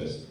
test.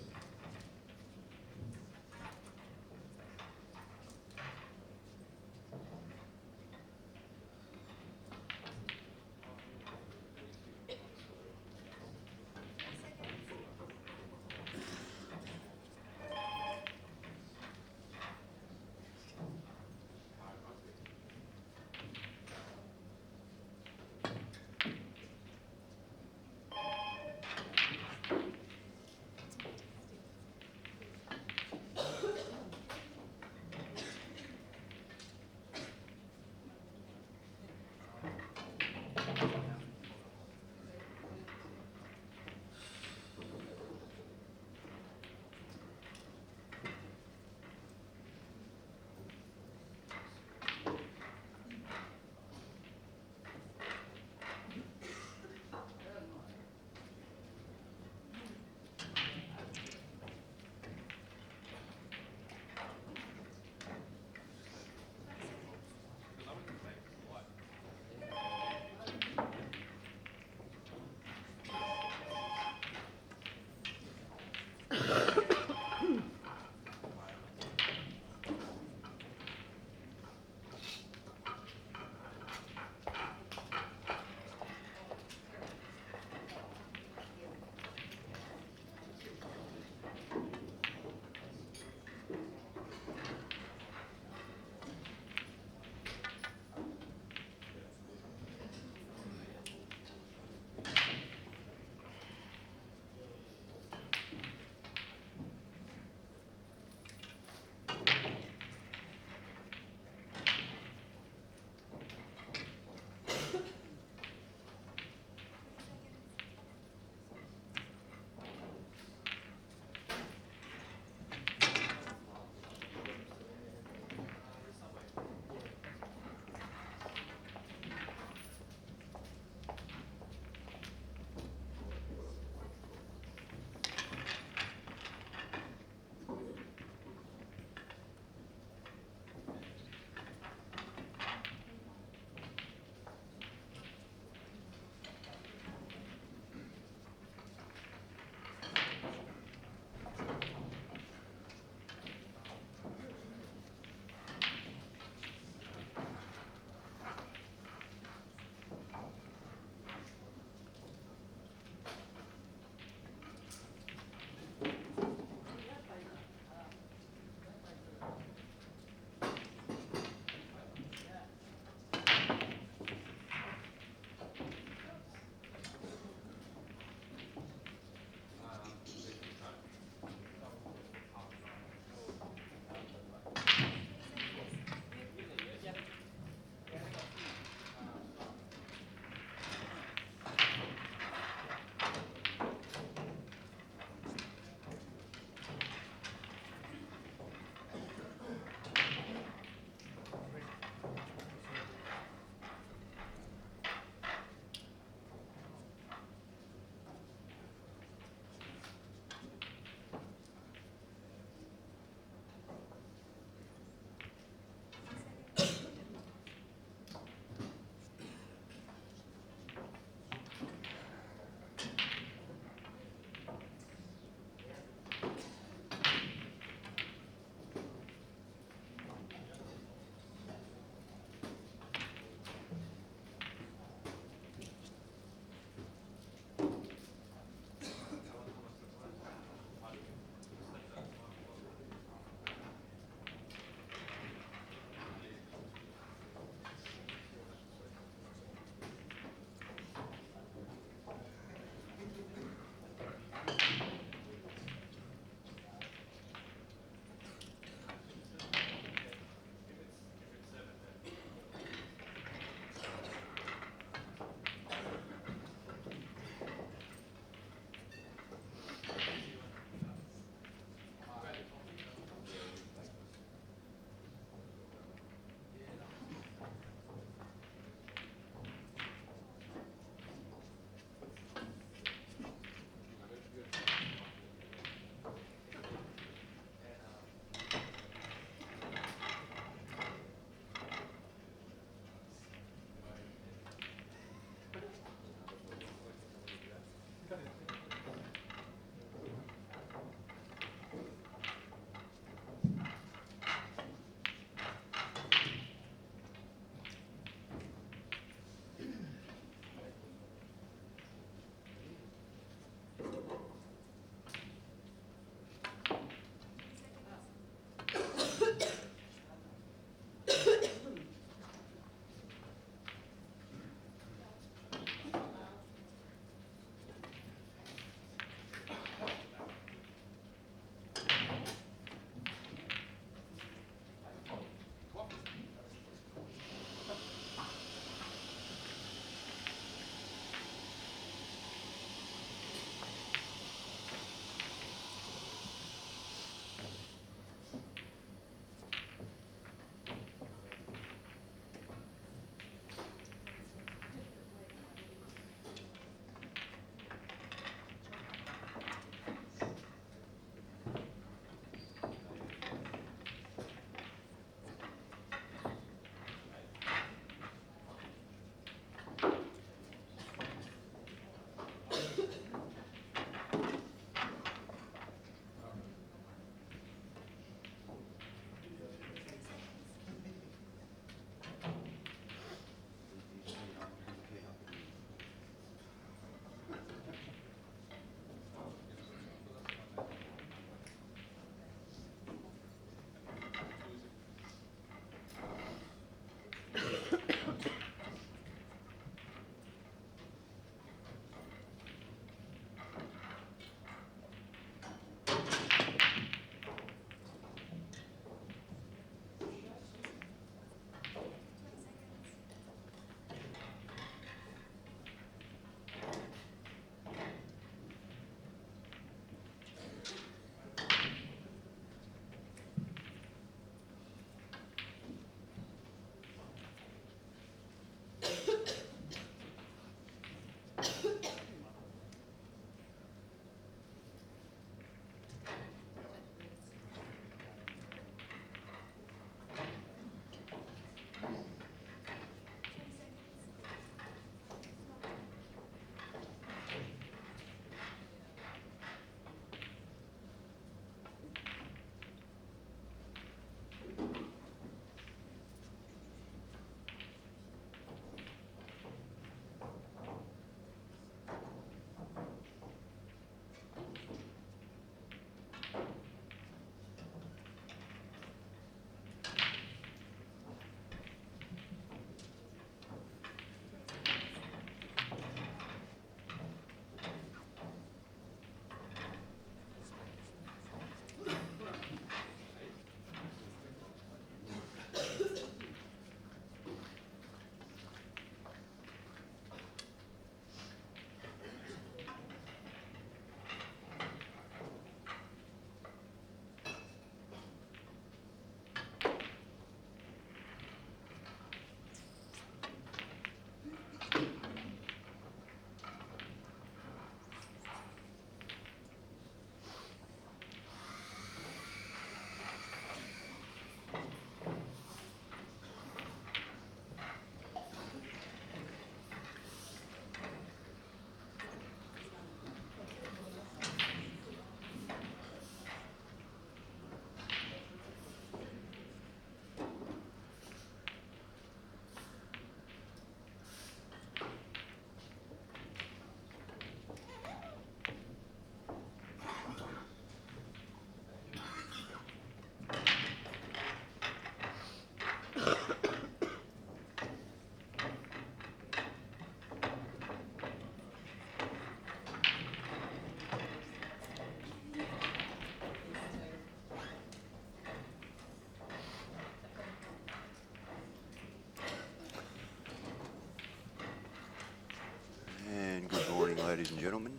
ladies and gentlemen.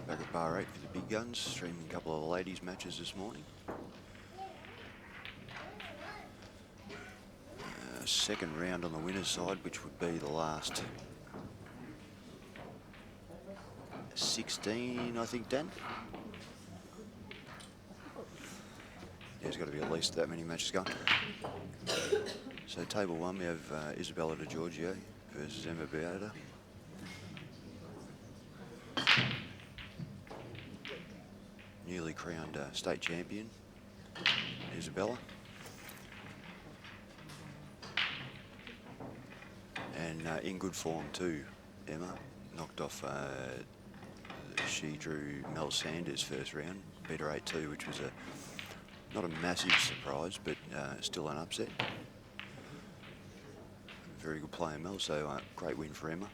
Back at bar 8 for the big guns, streaming a couple of the ladies' matches this morning. Second round on the winner's side, which would be the last 16, I think, Dan? Yeah, there's got to be at least that many matches going. So table 1, we have Isabell to Giorgio versus Babauta. Newly crowned state champion, Isabella. And in good form too, Emma. Knocked off, she drew Mel Sanders first round, beat her 8-2, which was not a massive surprise, but still an upset. Very good player, Mel, so great win for Emma.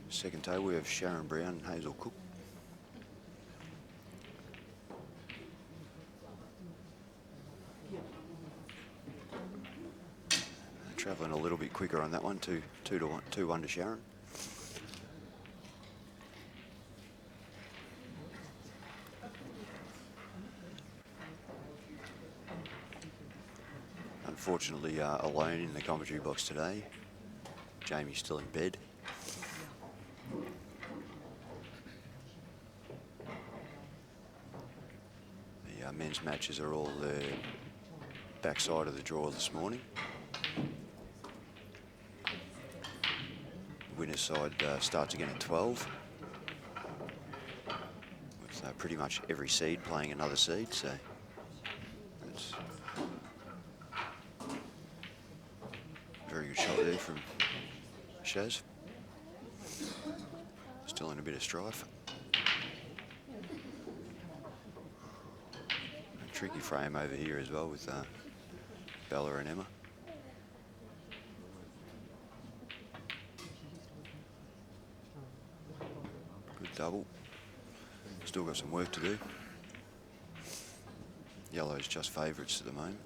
Second table, we have Sharron Brown and Hazel Cook. Travelling a little bit quicker on that one, 2-1 to Sharron. Unfortunately, alone in the commentary box today. Jamie's still in bed. The men's matches are all the backside of the draw this morning. The winner's side starts again at 12. With pretty much every seed playing another seed, so that's a very good shot there from Shaz. Still in a bit of strife. A tricky frame over here as well with Bella and Emma. Good double. Still got some work to do. Yellow's just favourites at the moment.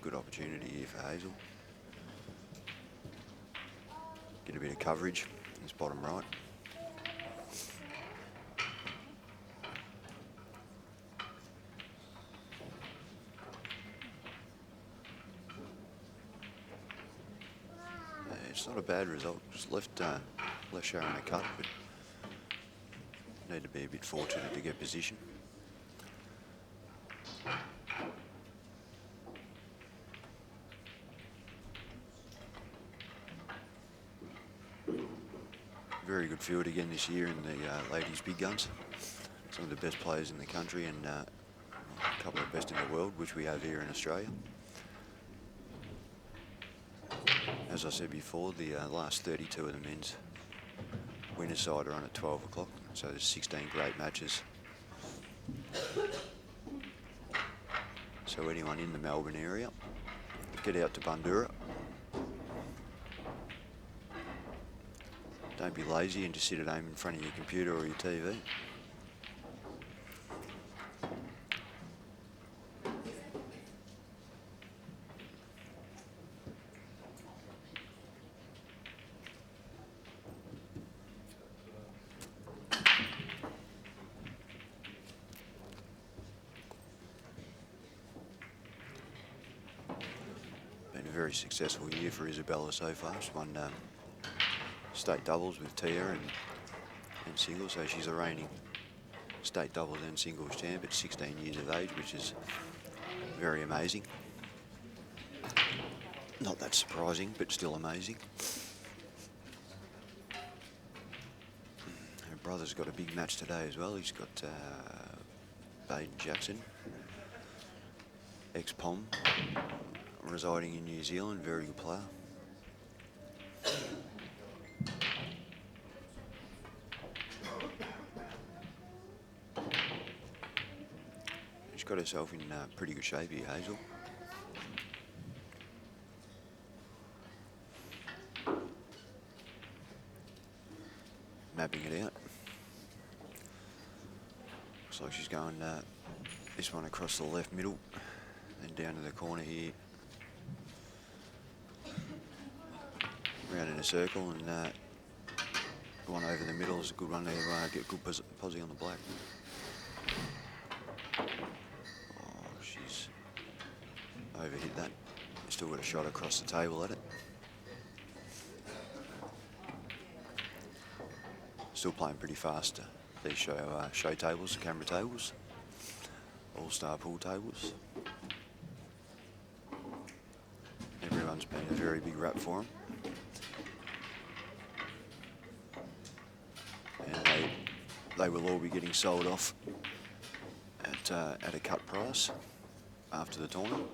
Good opportunity here for Hazel. Get a bit of coverage in this bottom right. It's not a bad result. Just left Sharron a cut, but need to be a bit fortunate to get position. Very good field again this year in the ladies' big guns. Some of the best players in the country and a couple of the best in the world, which we have here in Australia. As I said before, the last 32 of the men's winner's side are on at 12 o'clock, so there's 16 great matches. So anyone in the Melbourne area, get out to Bundoora. Don't be lazy and just sit at home in front of your computer or your TV. Been a very successful year for Isabella so far. She's won state doubles with Tia and singles, so she's a reigning state doubles and singles champ at 16 years of age, which is very amazing. Not that surprising, but still amazing. Her brother's got a big match today as well. He's got Baden Jackson, ex-Pom, residing in New Zealand, very good player. got herself in pretty good shape here, Hazel. Mapping it out. Looks like she's going this one across the left middle and down to the corner here. Round in a circle, and the one over the middle is a good one there. Get good posse on the black. Oh, she's overhit that. Still got a shot across the table at it. Still playing pretty fast. These show tables, camera tables, all-star pool tables. Everyone's been a very big rap for them. And they will all be getting sold off at a cut price after the tournament.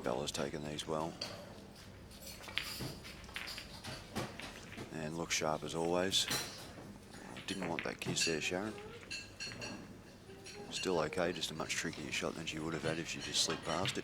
Bella's taken these well. And looks sharp as always. Didn't want that kiss there, Sharron. Still okay, just a much trickier shot than she would have had if she just slid past it.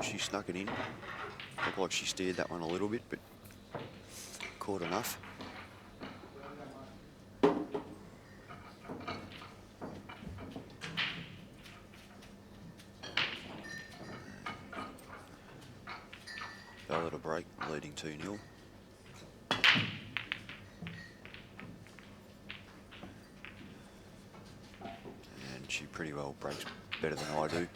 She snuck it in. Looked like she steered that one a little bit, but caught enough. Bell at a break, leading 2-0. And she pretty well breaks better than I do.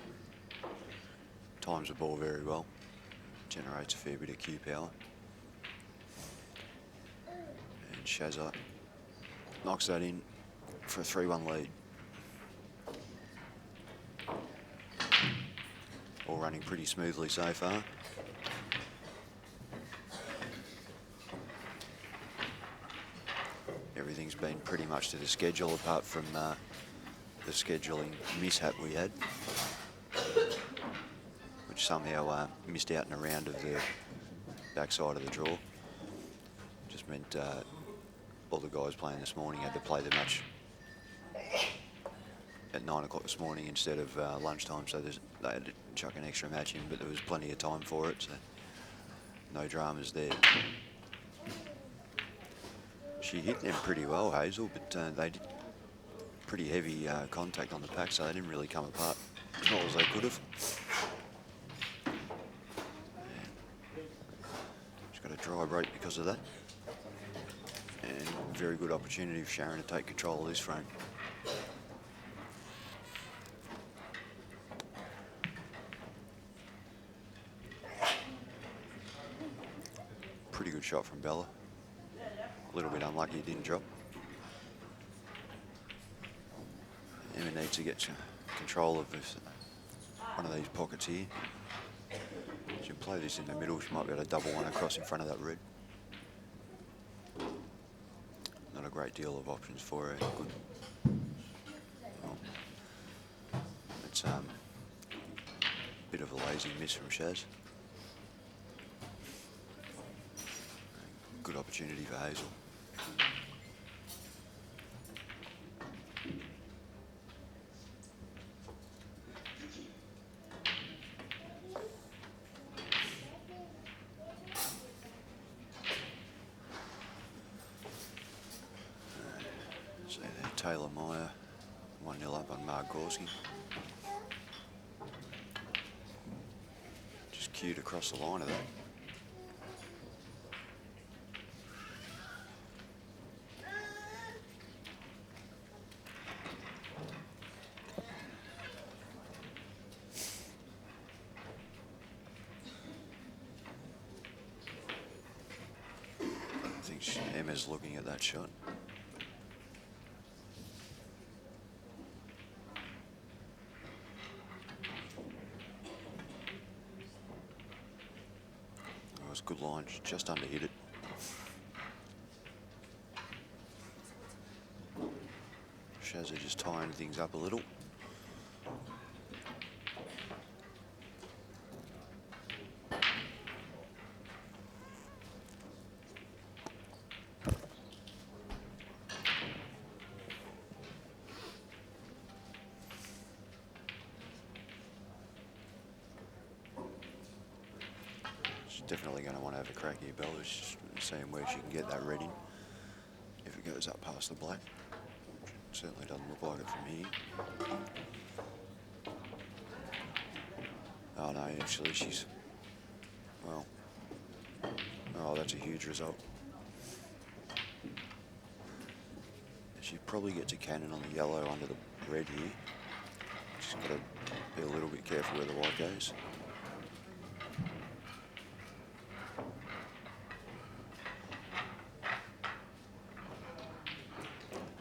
Times the ball very well, generates a fair bit of cue power. And Shazza knocks that in for a 3-1 lead. All running pretty smoothly so far. Everything's been pretty much to the schedule apart from the scheduling mishap we had. Somehow missed out in a round of the backside of the draw. Just meant all the guys playing this morning had to play the match at 9 o'clock this morning instead of lunchtime, so they had to chuck an extra match in, but there was plenty of time for it, so no dramas there. She hit them pretty well, Hazel, but they did pretty heavy contact on the pack, so they didn't really come apart as well as they could have. Dry break because of that, and very good opportunity for Sharron to take control of this frame. Pretty good shot from Bella. A little bit unlucky it didn't drop. Emma needs to get control of this, one of these pockets here. She can play this in the middle, she might be able to double one across in front of that red. Not a great deal of options for her. Good. Well, it's a bit of a lazy miss from Shaz. Good opportunity for Hazel. Taylor Meyer, 1-0 up on Mark Gorski. Just cued across the line of that. think Emma's looking at that shot. That was a good line, just under hit it. Shazza just tying things up a little. Definitely going to want to have a crack here, Bella. She's seeing where she can get that red in. If it goes up past the black. Certainly doesn't look like it from here. Oh no, actually she's, well, oh, that's a huge result. She probably gets a cannon on the yellow under the red here. She's got to be a little bit careful where the white goes.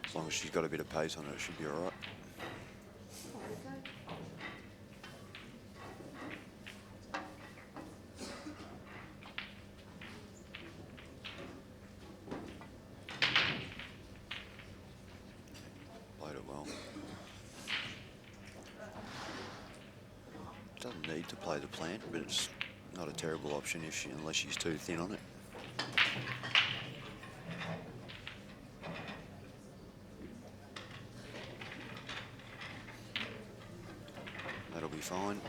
As long as she's got a bit of pace on it, it should be all right. Played it well. Doesn't need to play the plant, but it's not a terrible option unless she's too thin on it. That'll be fine.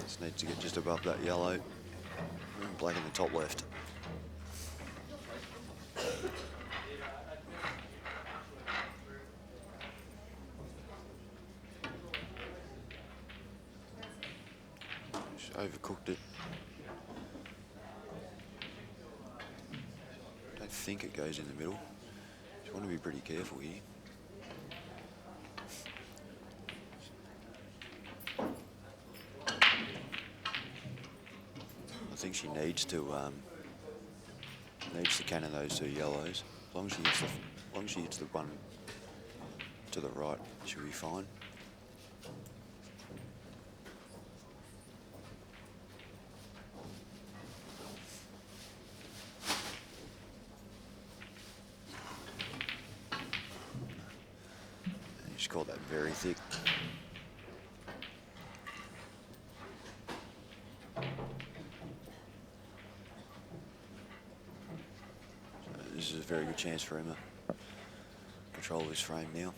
Just needs to get just above that yellow. And black in the top left. She's overcooked it. Don't think it goes in the middle. You want to be pretty careful here. I think she needs to cannon those two yellows. As long as she hits the one to the right, she'll be fine. She's caught that very thick. This is a very good chance for Emma. Control this frame now.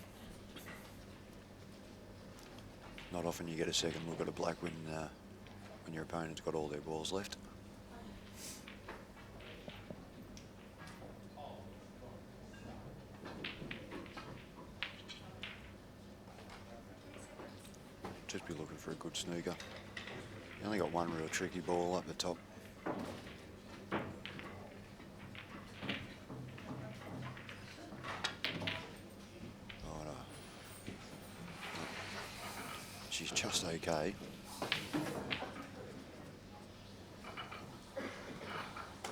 Not often you get a second look at a black when your opponent's got all their balls left. Just be looking for a good snooker. You only got one real tricky ball up the top. She's just okay.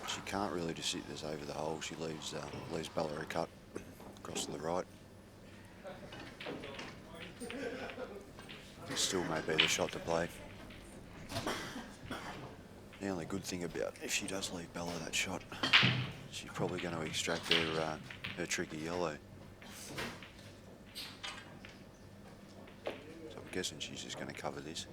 She can't really just sit this over the hole. She leaves Bella a cut across to the right. Still may be the shot to play. The only good thing about if she does leave Bella that shot, she's probably going to extract her tricky yellow. So I'm guessing she's just going to cover this.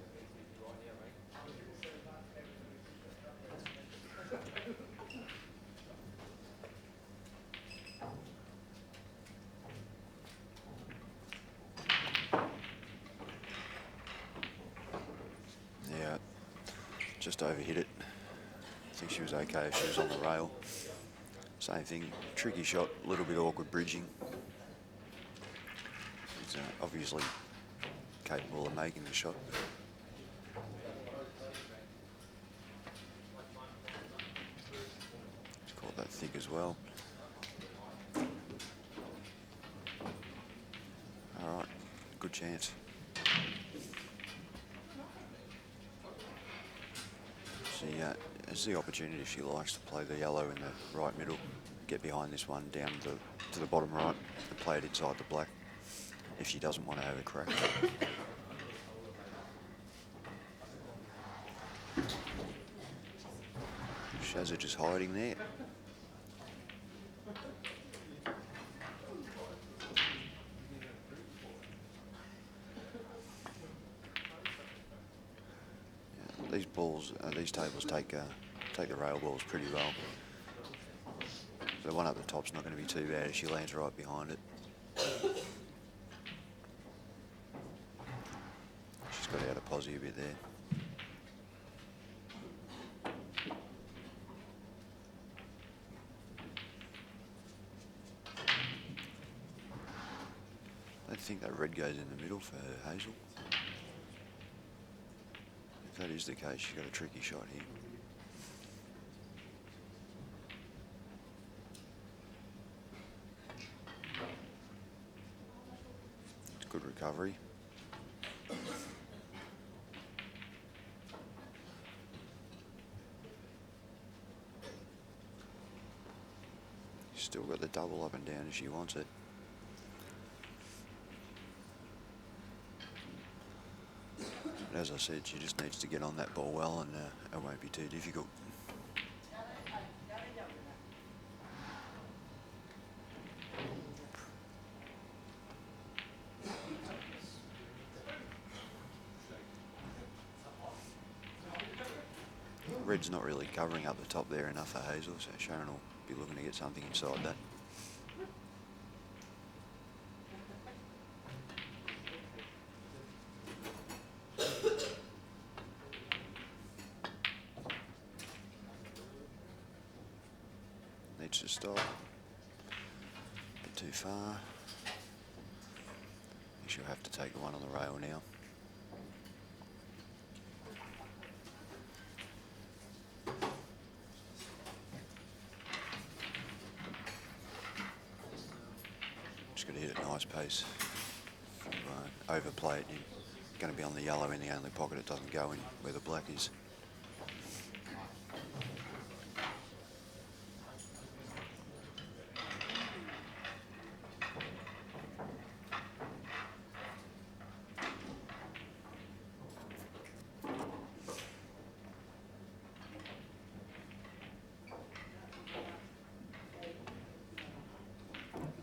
Yeah, just overhit it. I think she was okay if she was on the rail. Same thing, tricky shot, a little bit awkward bridging. She's obviously capable of making the shot. She's caught that thick as well. All right, good chance. She, This is the opportunity if she likes to play the yellow in the right middle, get behind this one down to the bottom right and play it inside the black if she doesn't want to have a crack. Shazza just hiding there. These balls, these tables take the rail balls pretty well. So one up the top's not going to be too bad if she lands right behind it. She's got out of posse a bit there. I think that red goes in the middle for Hazel. If that is the case, she's got a tricky shot here. It's good recovery. She's still got the double up and down if she wants it. As I said, she just needs to get on that ball well and it won't be too difficult. Red's not really covering up the top there enough for Hazel, so Sharron will be looking to get something inside that. Needs to stop. Bit too far. She'll have to take the one on the rail now. Just got to hit it nice pace. If you overplay it, you're going to be on the yellow in the only pocket it doesn't go in where the black is.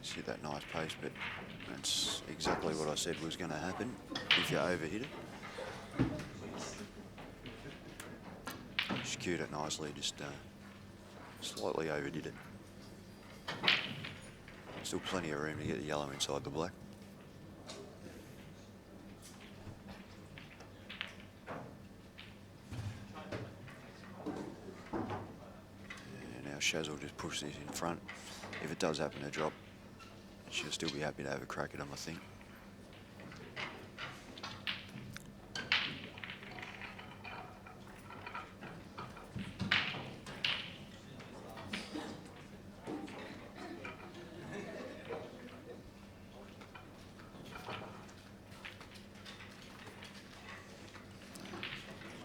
See that nice pace, but that's exactly what I said was going to happen if you overhit it. She cued it nicely, just slightly overdid it. Still plenty of room to get the yellow inside the black. And now Shaz will just push this in front. If it does happen to drop, she'll still be happy to have a crack at him, I think.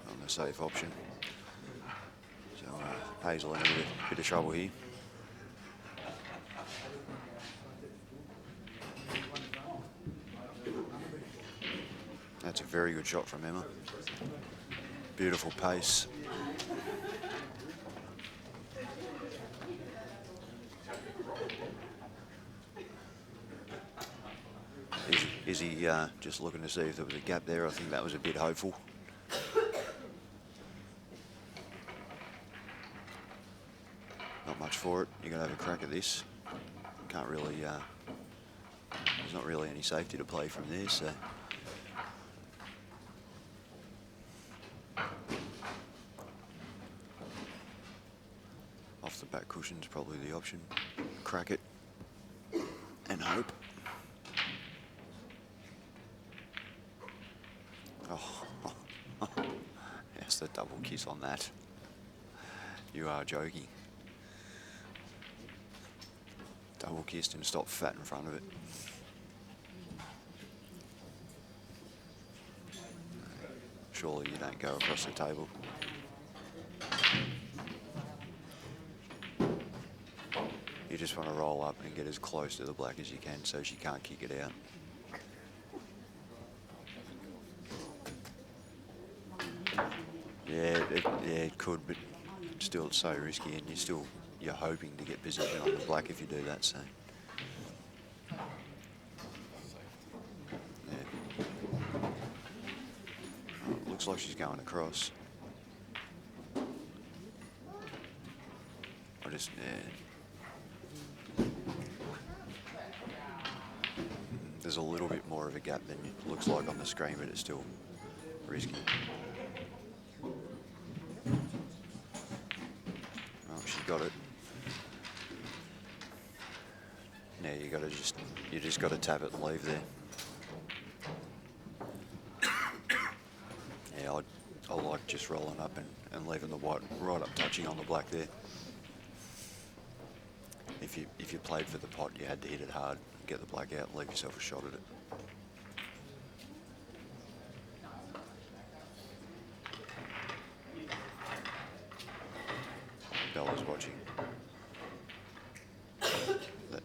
On the safe option. So Hazel in a bit of trouble here. That's a very good shot from Emma. Beautiful pace. Is he just looking to see if there was a gap there? I think that was a bit hopeful. Not much for it. You're going to have a crack at this. Can't really, there's not really any safety to play from there, so. Off the back cushion's probably the option. Crack it and hope. Oh, yes, the double kiss on that. You are joking. Double kissed and stopped fat in front of it. Surely you don't go across the table. You just want to roll up and get as close to the black as you can so she can't kick it out. Yeah, it could, but still it's so risky, and you're hoping to get position on the black if you do that, so. Yeah. Oh, it looks like she's going across. There's a little bit more of a gap than it looks like on the screen, but it's still risky. Oh, she got it. Now you just got to tap it and leave there. Yeah, I like just rolling up and leaving the white right up touching on the black there. If you played for the pot, you had to hit it hard, get the black out, and leave yourself a shot at it. Bella's watching.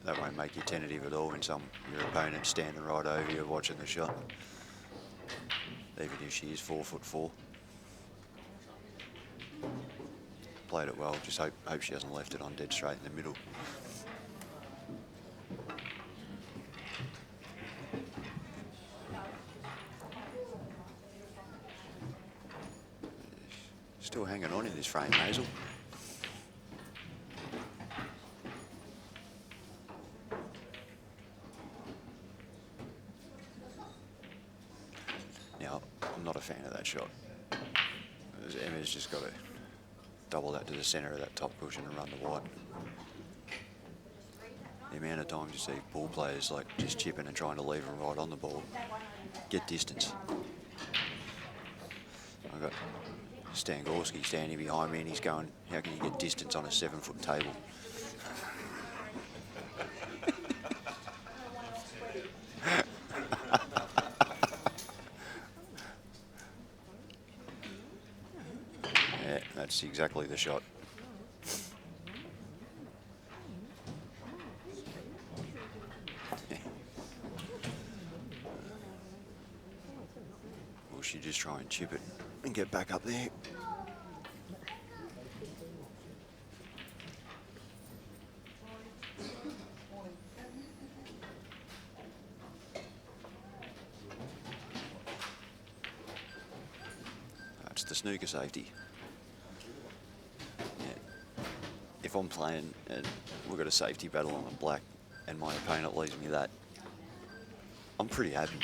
That won't make you tentative at all when your opponent's standing right over you watching the shot. Even if she is 4'4". Played it well, just hope she hasn't left it on dead straight in the middle. Still hanging on in this frame, Hazel. Now, I'm not a fan of that shot. Emma's just got to double that to the centre of that top cushion and run the white. The amount of times you see ball players like just chipping and trying to leave them right on the ball, get distance. I've got Stangorski standing behind me and he's going, how can you get distance on a 7-foot table? Yeah, that's exactly the shot. Will she just try and chip it and get back up there? That's the snooker safety. Yeah. If I'm playing and we've got a safety battle on the black and my opponent leaves me that, I'm pretty happy.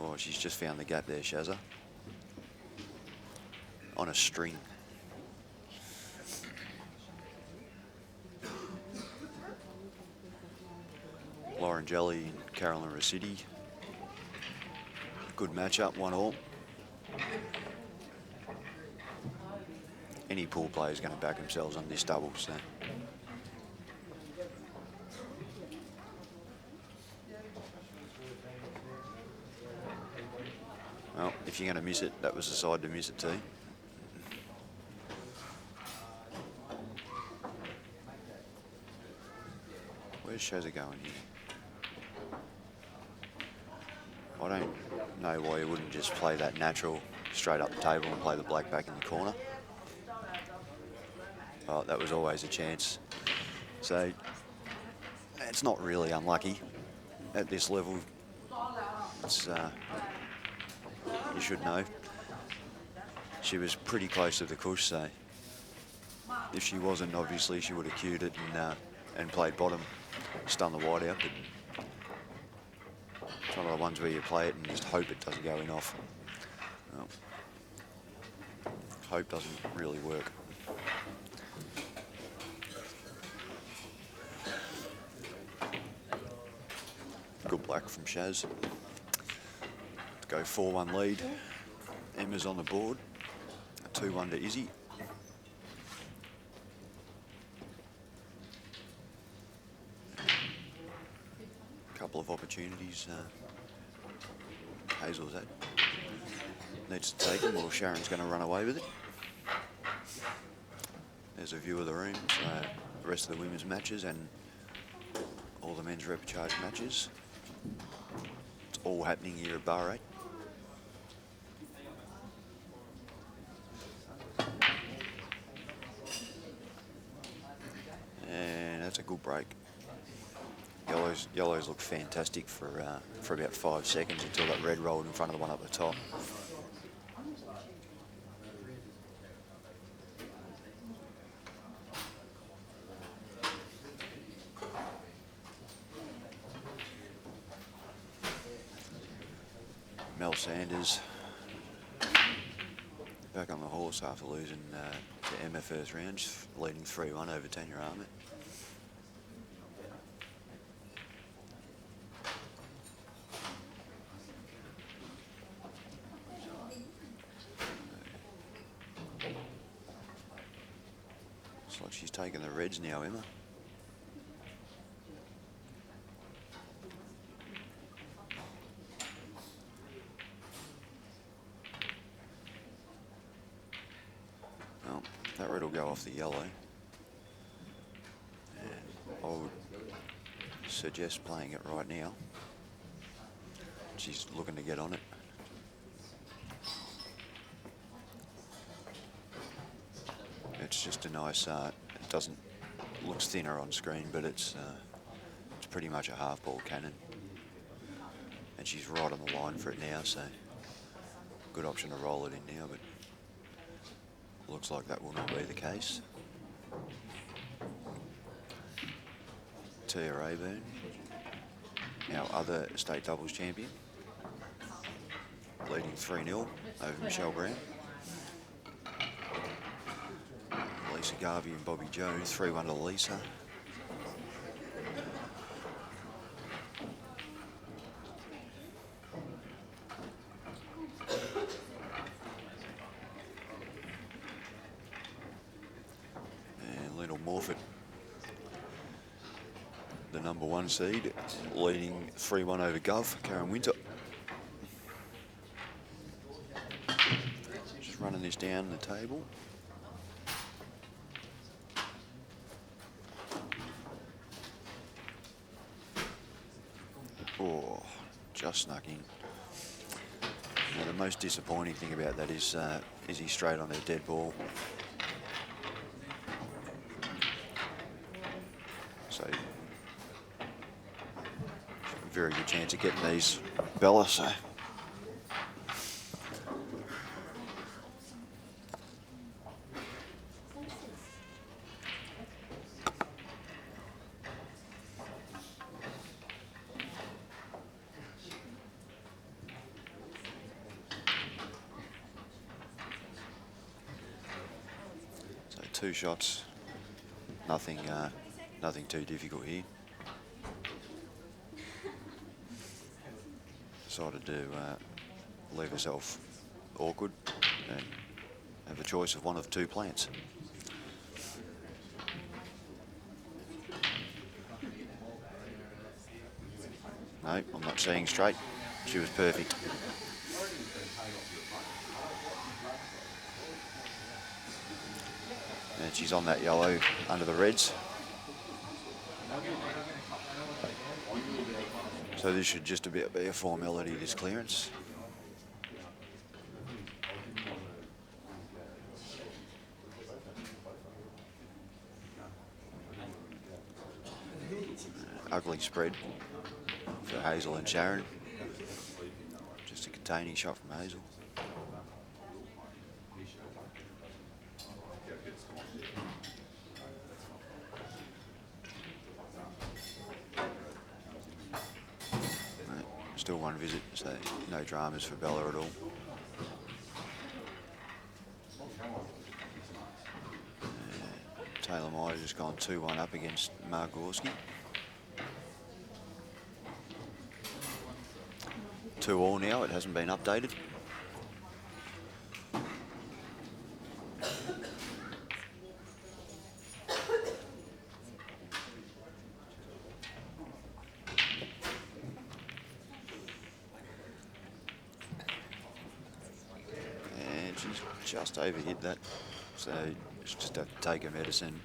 Oh, she's just found the gap there, Shazza. On a string. Lauren Jelly and Carolyn Rossetti. Good matchup, 1-1. Any pool player is going to back themselves on this double, so. Well, if you're going to miss it, that was the side to miss it too. Where's Shazza going here? I don't know why you wouldn't just play that natural straight up the table and play the black back in the corner. Oh, that was always a chance. So it's not really unlucky at this level. It's, you should know. She was pretty close to the cush, so if she wasn't, obviously she would have cued it and played bottom, stun the white out. But it's one of the ones where you play it and just hope it doesn't go in off. Well, hope doesn't really work. Good black from Shaz. To go 4-1 lead. Emma's on the board. 2-1 to Izzy. Couple of opportunities. Hazel's that needs to take them, or Sharon's going to run away with it. There's a view of the room, so the rest of the women's matches and all the men's repechage matches. It's all happening here at Bar 8. And that's a good break. Yellows look fantastic for about 5 seconds until that red rolled in front of the one up the top. Mel Sanders back on the horse after losing to Emma first round, just leading 3-1 over Tanya Armit. Looks like she's taking the reds now, Emma. Well, that red will go off the yellow. And I would suggest playing it right now. She's looking to get on it. It's just a nice, it doesn't, looks thinner on screen, but it's pretty much a half ball cannon. And she's right on the line for it now, so good option to roll it in now, but looks like that will not be the case. Tia Rayburn, our other state doubles champion, leading 3-0 over Michelle Brown. Lisa Garvey and Bobby Joe, 3-1 to Lisa. And Lionel Morford, the #1 seed, leading 3-1 over Gov, Karen Winter. Just running this down the table. Oh, just snuck in. Now, the most disappointing thing about that is he's straight on a dead ball. So, very good chance of getting these, Bella. So. Two shots, nothing too difficult here. Decided to leave herself awkward and have a choice of one of two plants. No, I'm not seeing straight. She was perfect. And she's on that yellow under the reds. So this should just be a formality, this clearance. Ugly spread for Hazel and Sharron. Just a containing shot from Hazel. Still one visit, so no dramas for Bella at all. Taylor Myers has gone 2-1 up against Mark Gorski. 2-2 now, it hasn't been updated. just overhit that. So just have to take her medicine.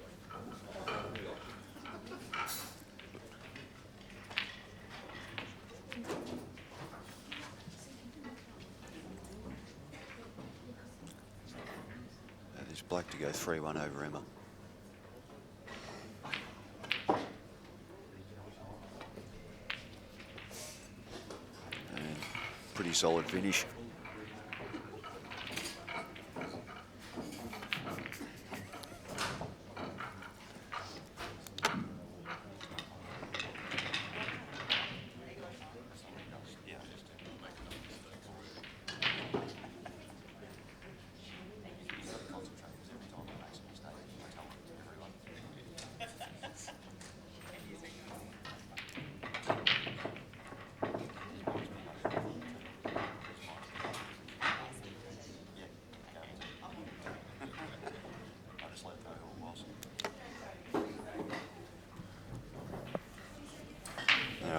There's black to go 3-1 over Emma. And pretty solid finish.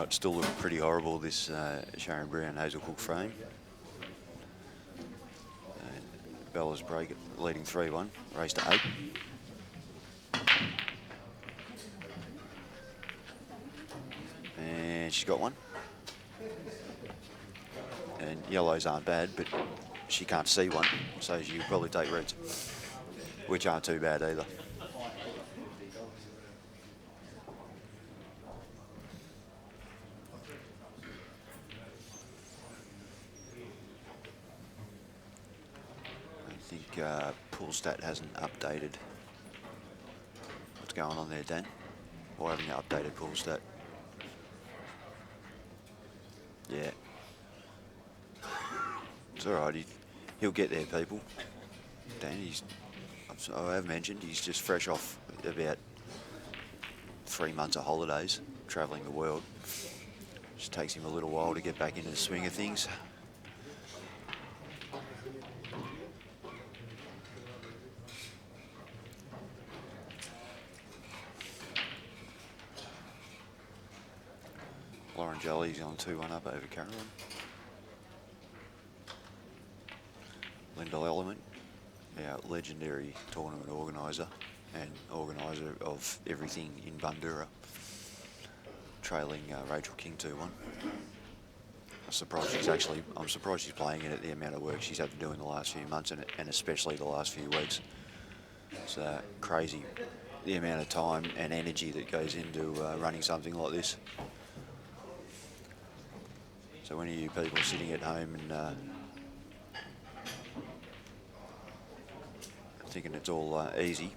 It still looks pretty horrible, this Sharron Brown Hazel Cook frame. Bella's break leading 3-1, race to 8. And she's got one. And yellows aren't bad, but she can't see one, so she'll probably take reds, which aren't too bad either. Pool stat hasn't updated. What's going on there, Dan? Why haven't you updated pool stat? Yeah. It's alright, he'll get there, people. Dan, I have mentioned, he's just fresh off about 3 months of holidays, travelling the world. Just takes him a little while to get back into the swing of things. Jolly's on 2-1 up over Caroline. Linda Element, our legendary tournament organiser and organiser of everything in Bundoora, trailing Rachel King 2-1. I'm surprised she's playing it at the amount of work she's had to do in the last few months and especially the last few weeks. It's crazy the amount of time and energy that goes into running something like this. So when you people sitting at home and thinking it's all easy,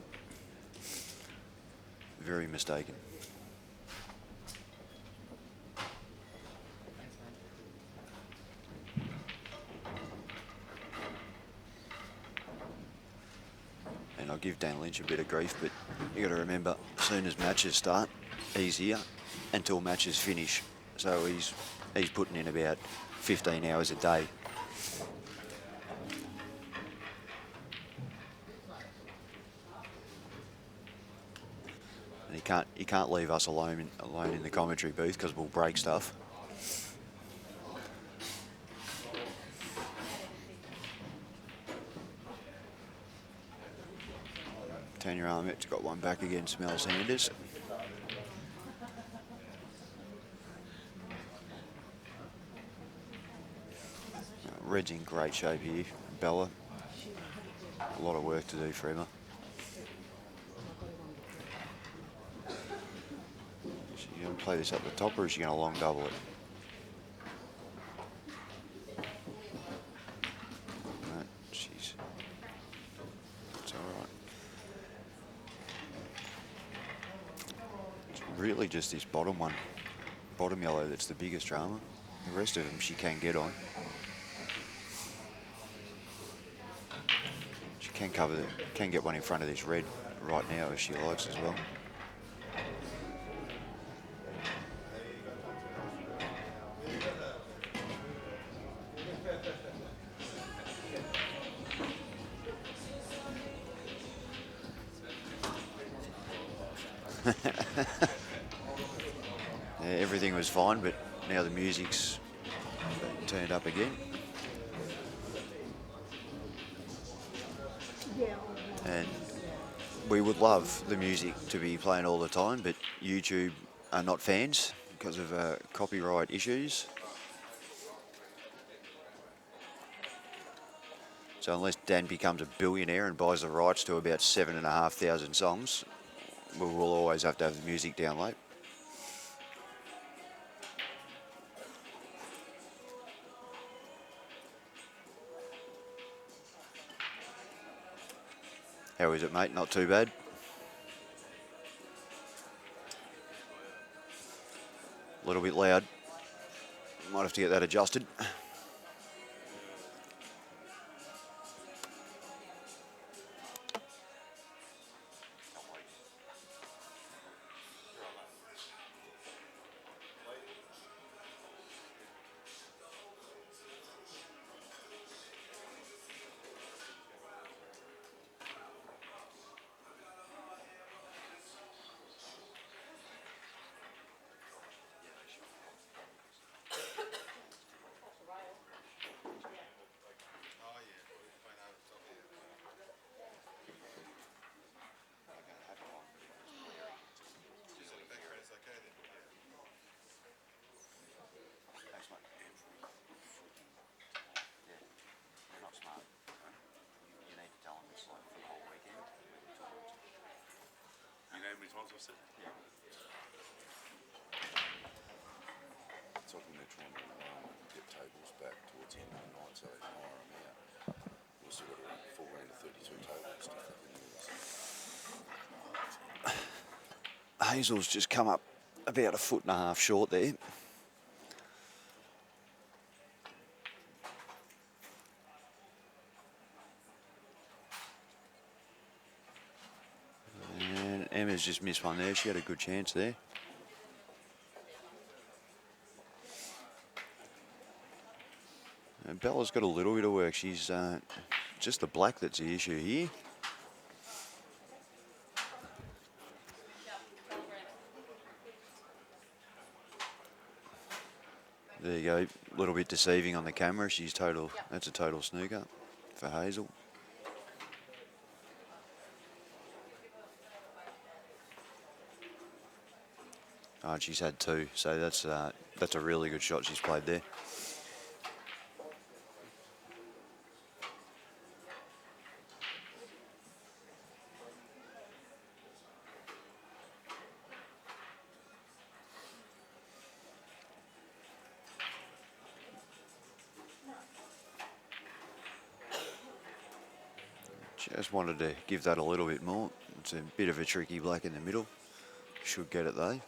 very mistaken. And I'll give Dan Lynch a bit of grief, but you got to remember, as soon as matches start, he's here until matches finish. So he's putting in about 15 hours a day. And he can't leave us alone in the commentary booth because we'll break stuff. Tanya Armet's got one back against Mel Sanders. Red's in great shape here. Bella, a lot of work to do for Emma. Is she going to play this up the top or is she going to long double it? No, it's all right. It's really just this bottom yellow that's the biggest drama. The rest of them she can get on. Can get one in front of this red right now if she likes as well. Yeah, everything was fine, but now the music's turned up again. And we would love the music to be playing all the time, but YouTube are not fans because of copyright issues. So unless Dan becomes a billionaire and buys the rights to about 7,500 songs, we will always have to have the music down late. How is it, mate? Not too bad? A little bit loud. Might have to get that adjusted. It's like when they're trying to get tables back towards the end of the night so they can hire them out. We've still got around 4 grand to 32 tables stuff they can use. Hazel's just come up about 1.5 foot short there. And Emma's just missed one there. She had a good chance there. And Bella's got a little bit of work. She's just the black that's the issue here. There you go, a little bit deceiving on the camera. She's total, that's a total snooker for Hazel. Oh, she's had 2, so that's a really good shot she's played there. Just wanted to give that a little bit more. It's a bit of a tricky black in the middle. Should get it though.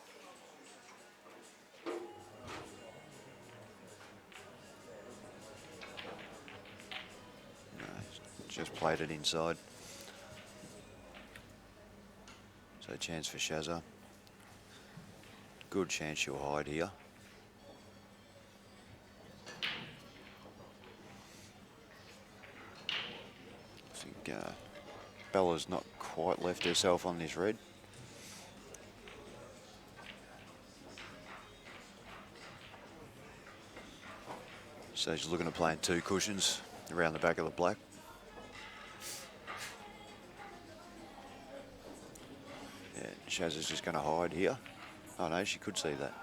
No, just played it inside. So chance for Shazza. Good chance she'll hide here. Bella's not quite left herself on this red. So she's looking at playing 2 cushions around the back of the black. Yeah, Shazza's just going to hide here. Oh no, she could see that.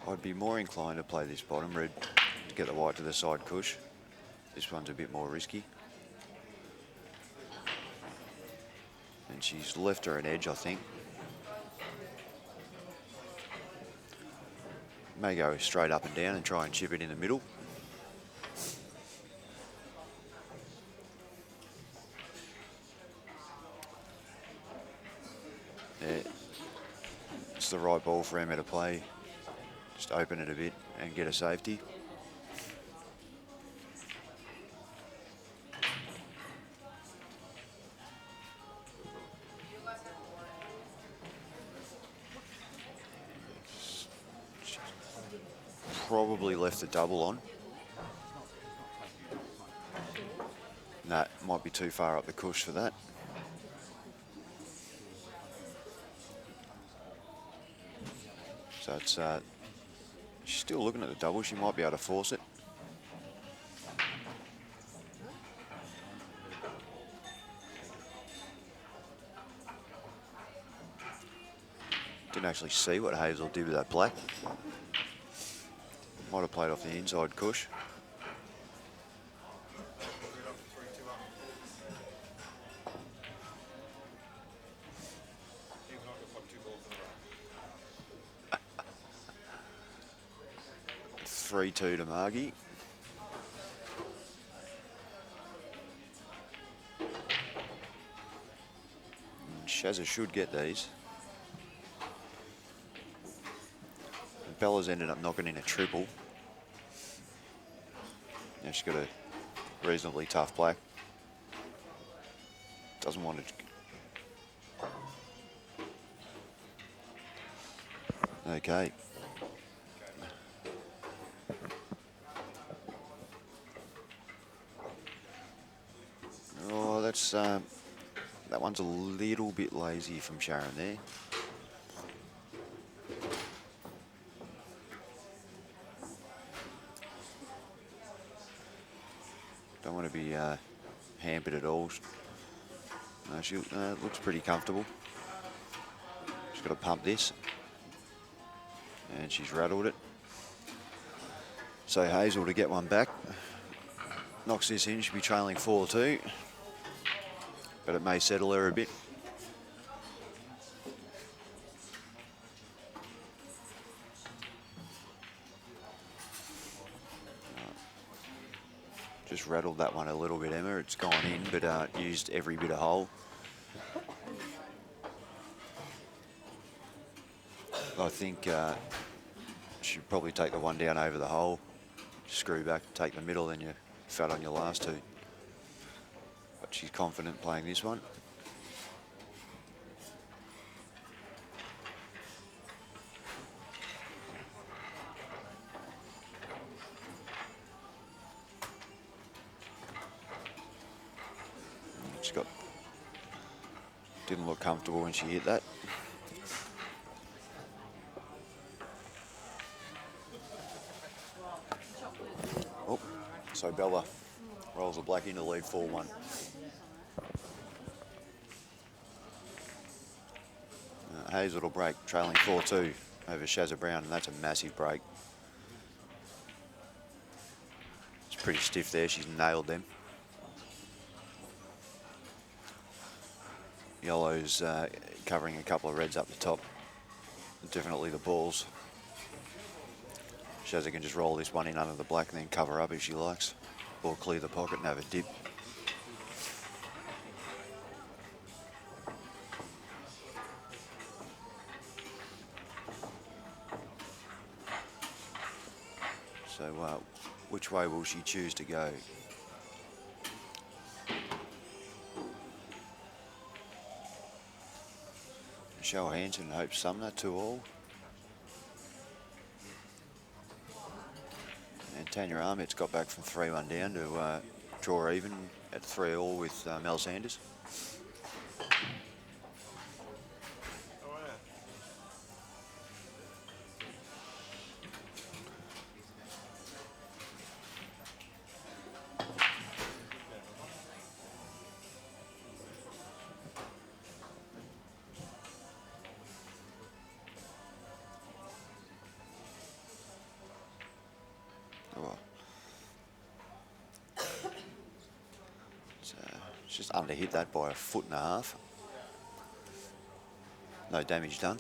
I'd be more inclined to play this bottom red to get the white to the side cush. This one's a bit more risky. And she's left her an edge, I think. May go straight up and down and try and chip it in the middle. Yeah. It's the right ball for Emma to play. Just open it a bit and get a safety. Probably left the double on. Nah, might be too far up the cush for that. So it's she's still looking at the double. She might be able to force it. Didn't actually see what Hazel did with that black. Might have played off the inside cush. Three-two to Margie. Shazza should get these. Bella's ended up knocking in a triple. Now she's got a reasonably tough black. Doesn't want to. Okay. Oh, that's that one's a little bit lazy from Sharron there. Don't want to be hampered at all. No, she looks pretty comfortable. She's got to pump this. And she's rattled it. So Hazel to get one back. Knocks this in, she'll be trailing 4-2. But it may settle her a bit. Just rattled that one a little bit, Emma. It's gone in, but used every bit of hole. I think she'd probably take the one down over the hole, screw back, take the middle, then you fat on your last two. But she's confident playing this one. Didn't look comfortable when she hit that. Oh, so Bella rolls the black into lead 4-1. Hazel will break, trailing 4-2 over Shazza Brown, and that's a massive break. It's pretty stiff there, she's nailed them. Yellow's covering a couple of reds up the top. Definitely the balls. Shazza can just roll this one in under the black and then cover up if she likes. Or clear the pocket and have a dip. So which way will she choose to go? Michelle Hanson, Hope Sumner, 2-all. And Tanya Ahmed's got back from 3-1 down to draw even at 3-all with Mel Sanders. Just underhit that by 1.5 feet. No damage done.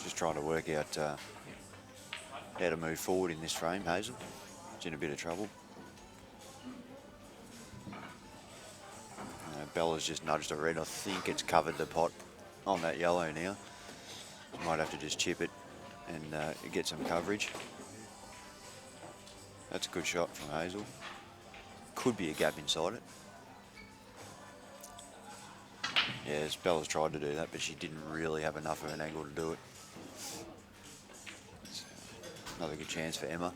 Just trying to work out how to move forward in this frame, Hazel. She's in a bit of trouble. Bella's just nudged a red. I think it's covered the pot on that yellow now. Might have to just chip it and get some coverage. That's a good shot from Hazel. Could be a gap inside it. Yeah, Bella's tried to do that, but she didn't really have enough of an angle to do it. So, another good chance for Emma.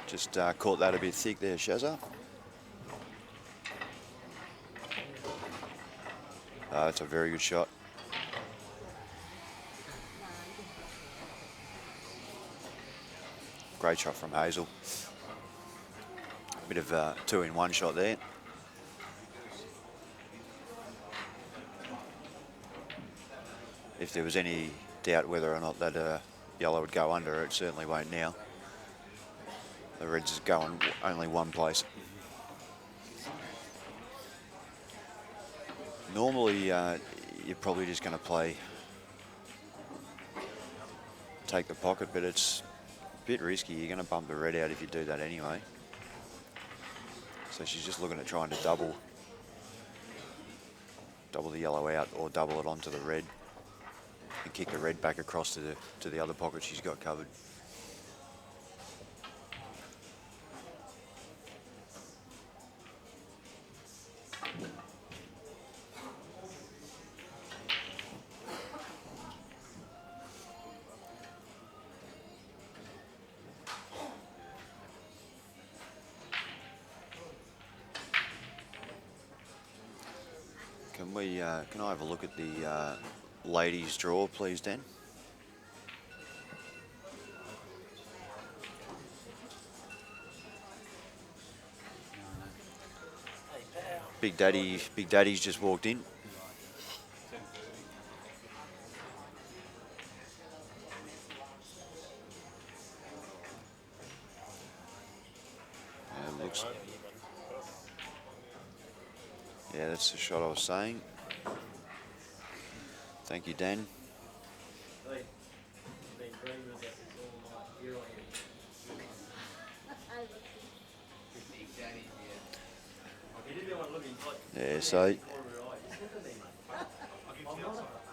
Just caught that a bit thick there, Shazza. That's a very good shot. Great shot from Hazel. Bit of a 2-in-1 shot there. If there was any doubt whether or not that yellow would go under, it certainly won't now. The reds is going only one place. Normally, you're probably just going to take the pocket, but it's a bit risky. You're going to bump the red out if you do that anyway. So she's just looking at trying to double the yellow out or double it onto the red and kick the red back across to the other pocket she's got covered. Can I have a look at the ladies' draw, please, Dan? Big Daddy's just walked in. Looks. Yeah, that's the shot I was saying. Thank you, Dan. Yeah, so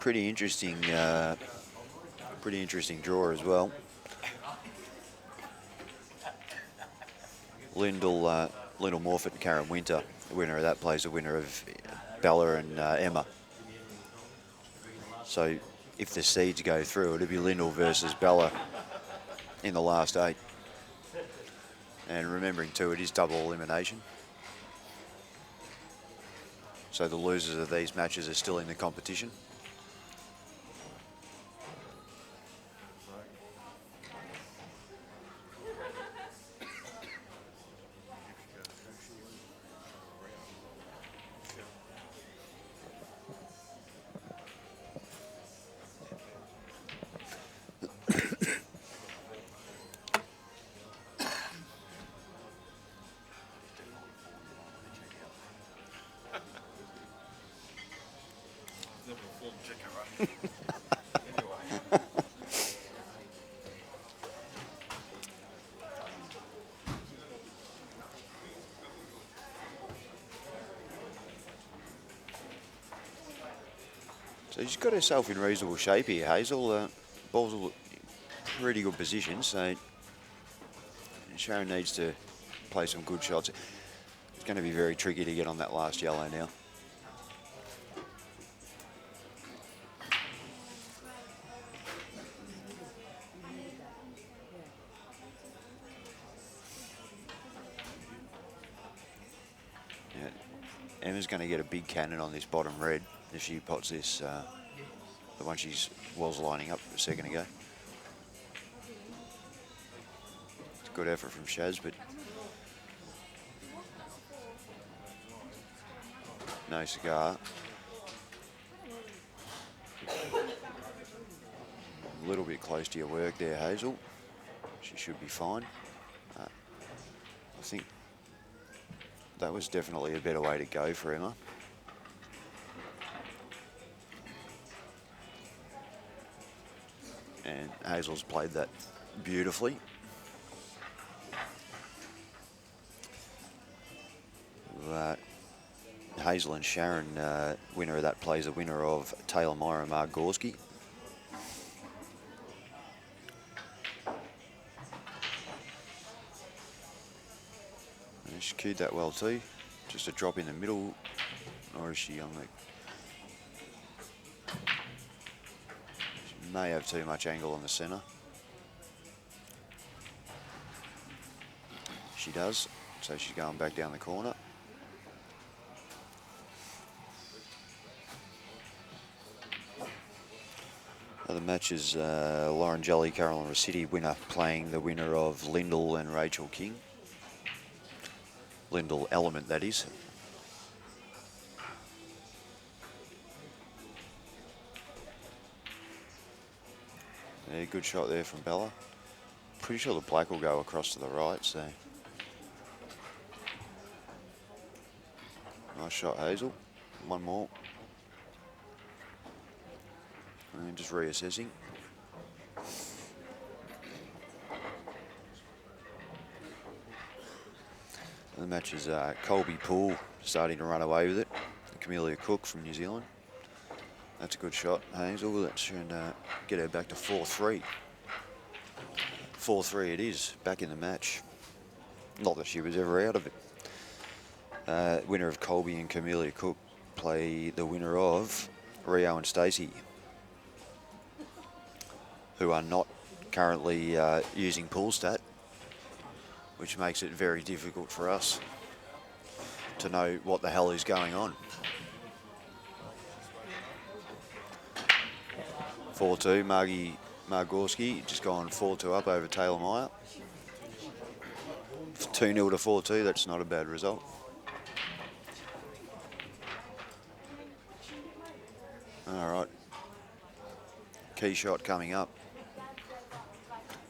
pretty interesting draw as well. Lyndall Morfitt and Karen Winter, the winner of that plays the winner of Bella and Emma. So if the seeds go through, it'll be Lyndall versus Bella in the last 8. And remembering too, it is double elimination. So the losers of these matches are still in the competition. So she's got herself in reasonable shape here, Hazel. Ball's in pretty good position, so Sharron needs to play some good shots. It's going to be very tricky to get on that last yellow now. Yeah, Emma's going to get a big cannon on this bottom red if she pots this, the one she was lining up a second ago. It's a good effort from Shaz, but no cigar. A little bit close to your work there, Hazel. She should be fine. I think that was definitely a better way to go for Emma. And Hazel's played that beautifully. Hazel and Sharron, winner of that plays the winner of Taylor Meyer and Mark Gorski. And she cued that well too. Just a drop in the middle, or is she on the... She may have too much angle on the centre. She does, so she's going back down the corner. The match is Lauren Jolly, Carolyn Rossetti winner playing the winner of Lyndall and Rachel King. Lyndall Element, that is. Yeah, good shot there from Bella. Pretty sure the black will go across to the right, so. Nice shot, Hazel. One more. And just reassessing. The match is Colby Poole starting to run away with it. Camellia Cook from New Zealand. That's a good shot, Hazel. That should get her back to 4-3. 4-3 it is, back in the match. Not that she was ever out of it. Winner of Colby and Camellia Cook play the winner of Rio and Stacey, who are not currently using Poolstat, which makes it very difficult for us to know what the hell is going on. 4-2, Margorski just gone 4-2 up over Taylor Meyer. 2-0 to 4-2, that's not a bad result. All right. Key shot coming up.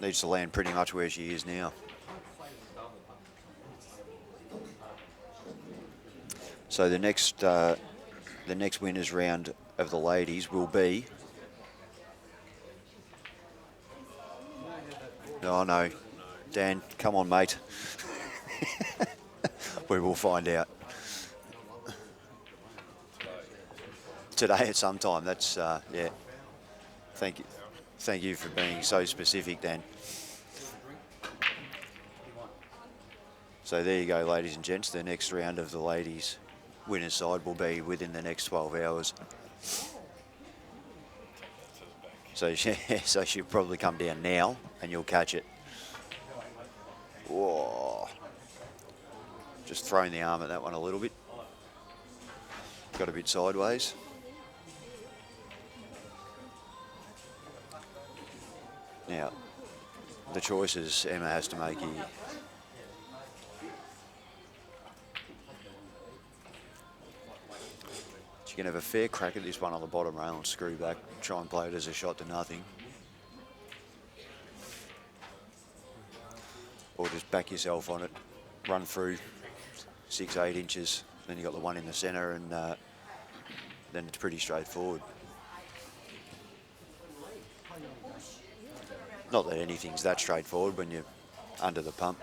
Needs to land pretty much where she is now. So the next winners round of the ladies will be... Oh no, Dan, come on mate. We will find out. Today at some time, that's, yeah. Thank you. Thank you for being so specific, Dan. So there you go, ladies and gents. The next round of the ladies' winners side will be within the next 12 hours. So, so she'll probably come down now and you'll catch it. Whoa. Just throwing the arm at that one a little bit. Got a bit sideways. Now, the choices Emma has to make here. She can have a fair crack at this one on the bottom rail and screw back, try and play it as a shot to nothing. Or just back yourself on it, run through 6-8 inches, then you got the one in the centre, and then it's pretty straightforward. Not that anything's that straightforward when you're under the pump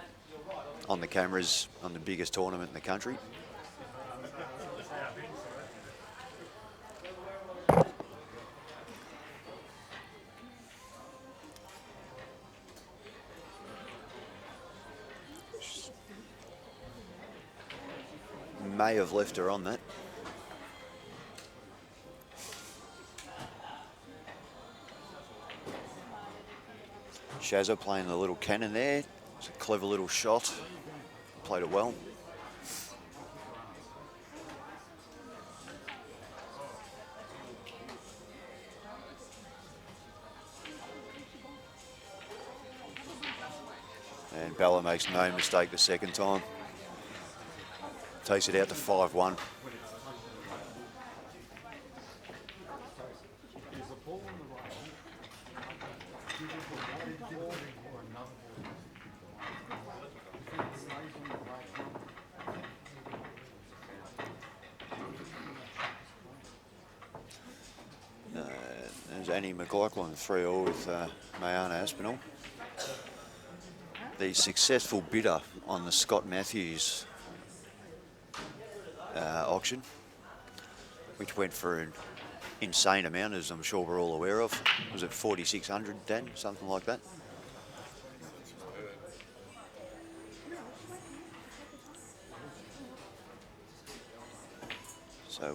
on the cameras on the biggest tournament in the country. May have left her on that. Shazza playing the little cannon there. It's a clever little shot. Played it well. And Bella makes no mistake the second time. Takes it out to 5-1. There's Annie McLaughlin, 3-all with Mayana Aspinall. The successful bidder on the Scott Matthews auction, which went for an insane amount, as I'm sure we're all aware of. Was it 4,600, Dan? Something like that? So,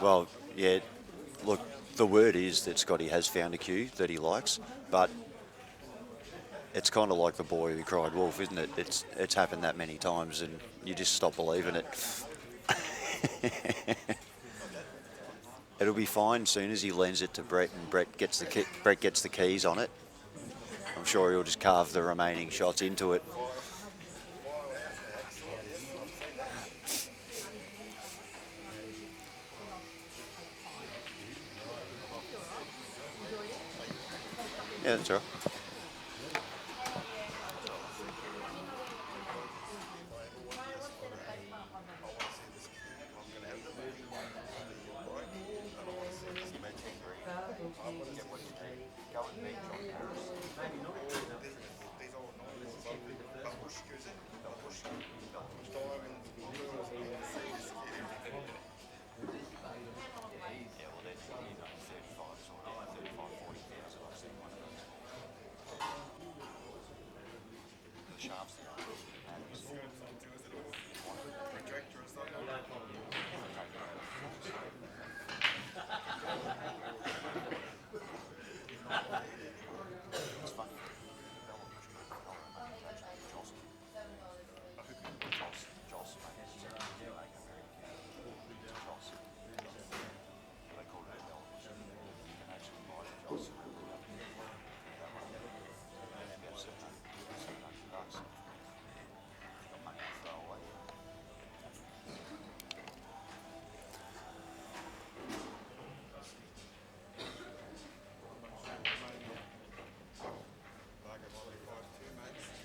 well, yeah, look, the word is that Scotty has found a cue that he likes, but it's kind of like the boy who cried wolf, isn't it? It's happened that many times, and you just stop believing it. It'll be fine soon as he lends it to Brett, and Brett gets the keys on it. I'm sure he'll just carve the remaining shots into it. Yeah, that's right.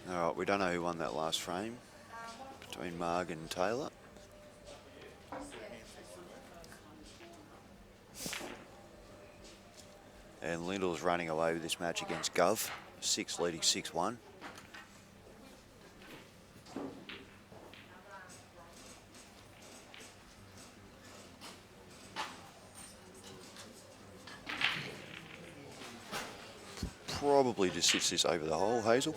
All right, we don't know who won that last frame between Marg and Taylor. And Lyndall's running away with this match against Gov, 6 leading 6-1. Probably just sits this over the hole, Hazel.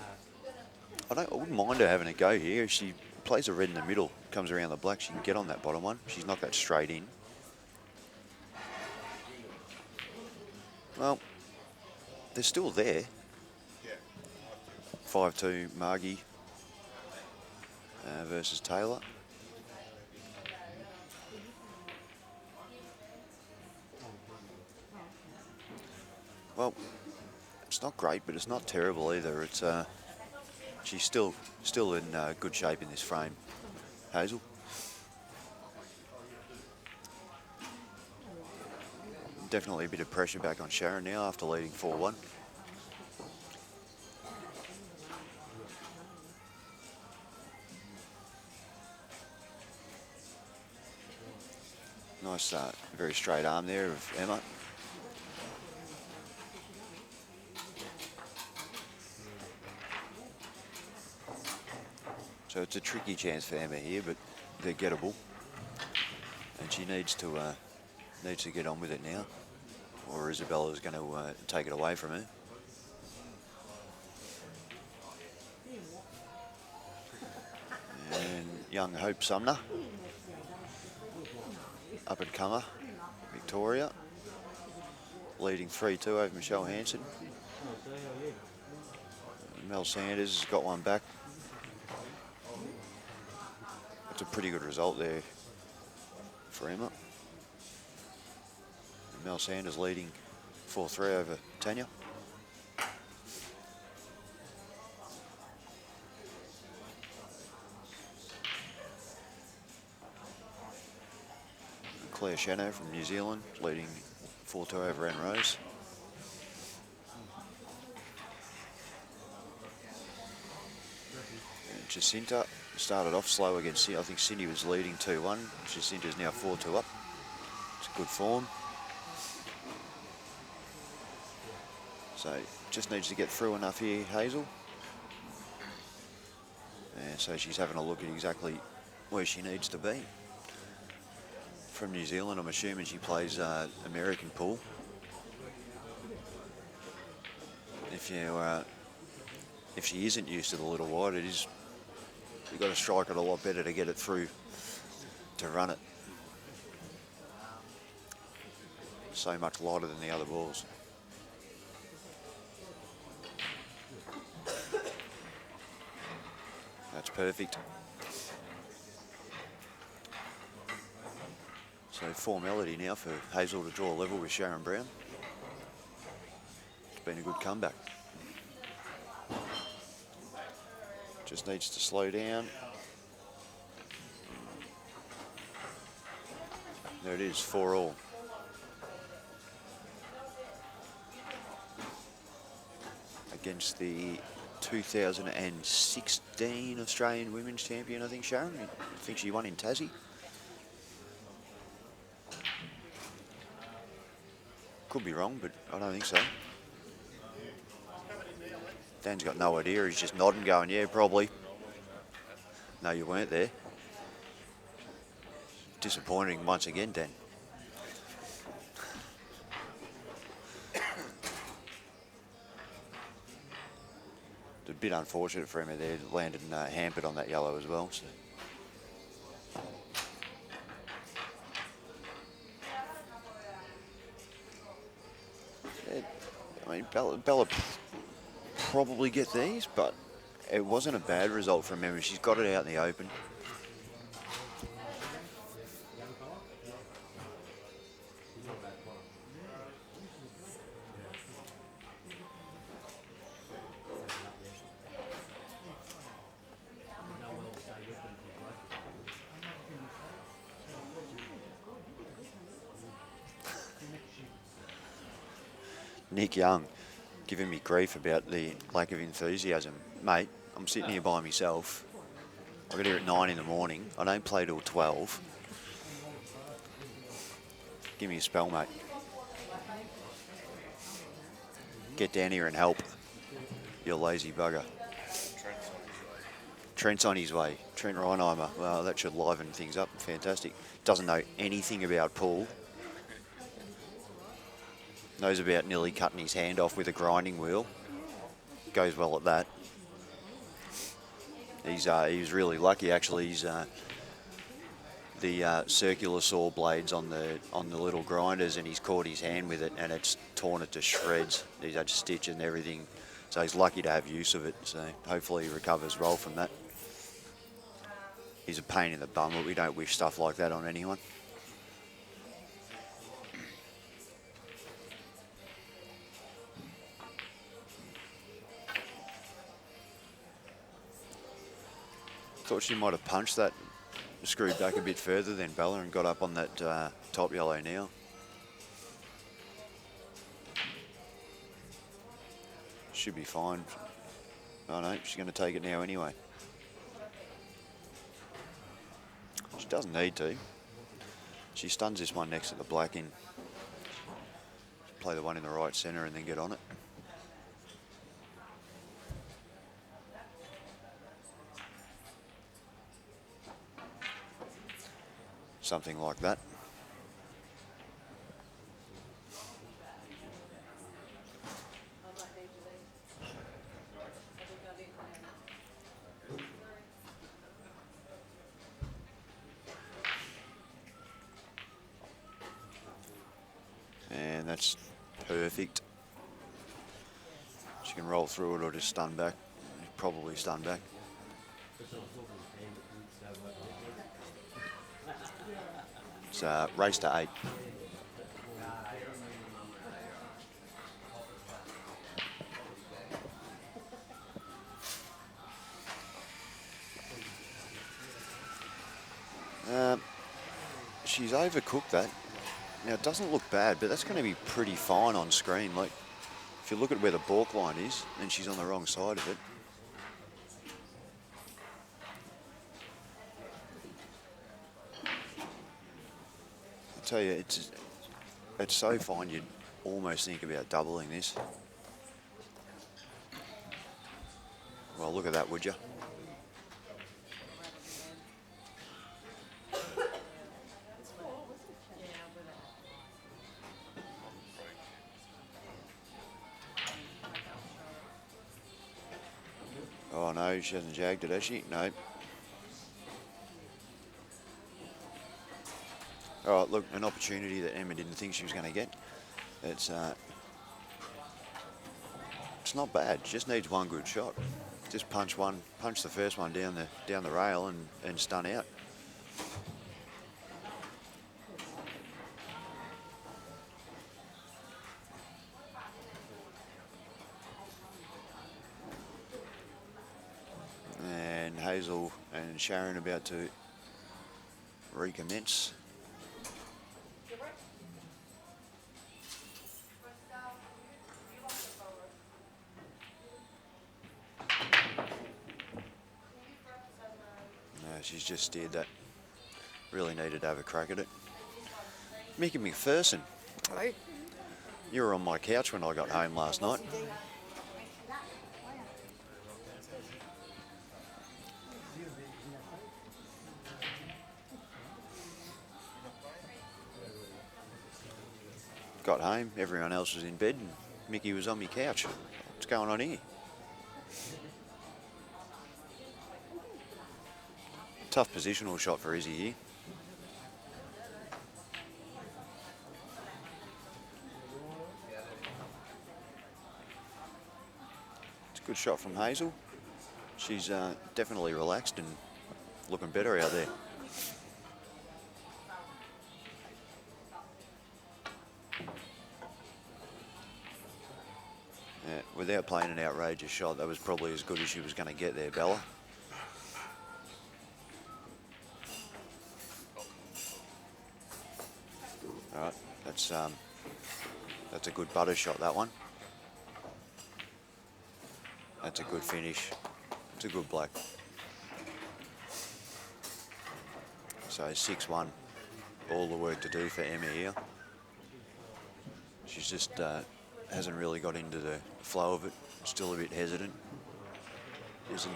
I wouldn't mind her having a go here. If she plays a red in the middle, comes around the black, she can get on that bottom one. She's knocked that straight in. Well, they're still there. 5-2 Margie versus Taylor. Well, it's not great, but it's not terrible either. It's she's still in good shape in this frame, Hazel. Definitely a bit of pressure back on Sharron now after leading 4-1. Nice, very straight arm there of Emma. So it's a tricky chance for Emma here, but they're gettable, and she needs to get on with it now, or Isabella's going to take it away from her. And young Hope Sumner, up and comer, Victoria, leading 3-2 over Michelle Hanson. Mel Sanders has got one back. It's a pretty good result there for Emma. Mel Sanders leading 4-3 over Tanya. Claire Shano from New Zealand leading 4-2 over Anne Rose. And Jacinta started off slow against Cindy. I think Cindy was leading 2-1. Jacinta's now 4-2 up. It's good form. So just needs to get through enough here, Hazel. And so she's having a look at exactly where she needs to be. From New Zealand, I'm assuming she plays American pool. If she isn't used to the little wide, you've got to strike it a lot better to get it through to run it. So much lighter than the other balls. That's perfect. So formality now for Hazel to draw level with Sharron Brown. It's been a good comeback. Just needs to slow down. There it is, 4-all. Against the 2016 Australian Women's Champion, I think, Sharron. I think she won in Tassie. Could be wrong, but I don't think so. Dan's got no idea. He's just nodding, going, yeah, probably. No, you weren't there. Disappointing once again, Dan. It's a bit unfortunate for him there. Landed hampered on that yellow as well. So. I mean, Bella probably get these, but it wasn't a bad result from him. She's got it out in the open. Nick Young giving me grief about the lack of enthusiasm. Mate, I'm sitting here by myself. I got here at 9 in the morning. I don't play till 12. Give me a spell, mate. Get down here and help. You lazy bugger. Trent's on his way. Trent Reinheimer. Well, that should liven things up. Fantastic. Doesn't know anything about pool. Knows about nearly cutting his hand off with a grinding wheel. Goes well at that. He was really lucky actually. He's the circular saw blades on the little grinders, and he's caught his hand with it, and it's torn it to shreds. He's had stitches and everything, so he's lucky to have use of it. So hopefully he recovers well from that. He's a pain in the bum, but we don't wish stuff like that on anyone. Thought she might have punched that, screwed back a bit further than Bella and got up on that top yellow now. Should be fine. Oh no, she's going to take it now anyway. She doesn't need to. She stuns this one next to the black in. Play the one in the right centre and then get on it. Something like that. And that's perfect. She can roll through it or just stun back. Probably stun back. It's race to 8. she's overcooked that. Now, it doesn't look bad, but that's going to be pretty fine on screen. Like, if you look at where the balk line is, and she's on the wrong side of it. I tell you, it's so fine you'd almost think about doubling this. Well, look at that, would you? Oh no, she hasn't jagged it, has she? No. All right, look, an opportunity that Emma didn't think she was going to get. It's not bad. Just needs one good shot. Just punch the first one down the rail and stun out. And Hazel and Sharron about to recommence. She's just steered that. Really needed to have a crack at it. Mickey McPherson. Hello. You were on my couch when I got home last night. Got home, everyone else was in bed, and Mickey was on my couch. What's going on here? Tough positional shot for Izzy here. It's a good shot from Hazel. She's definitely relaxed and looking better out there. Yeah, without playing an outrageous shot, that was probably as good as she was going to get there, Bella. All right, that's a good butter shot, that one. That's a good finish. It's a good black. So 6-1, all the work to do for Emma here. She's just hasn't really got into the flow of it. Still a bit hesitant. Isn't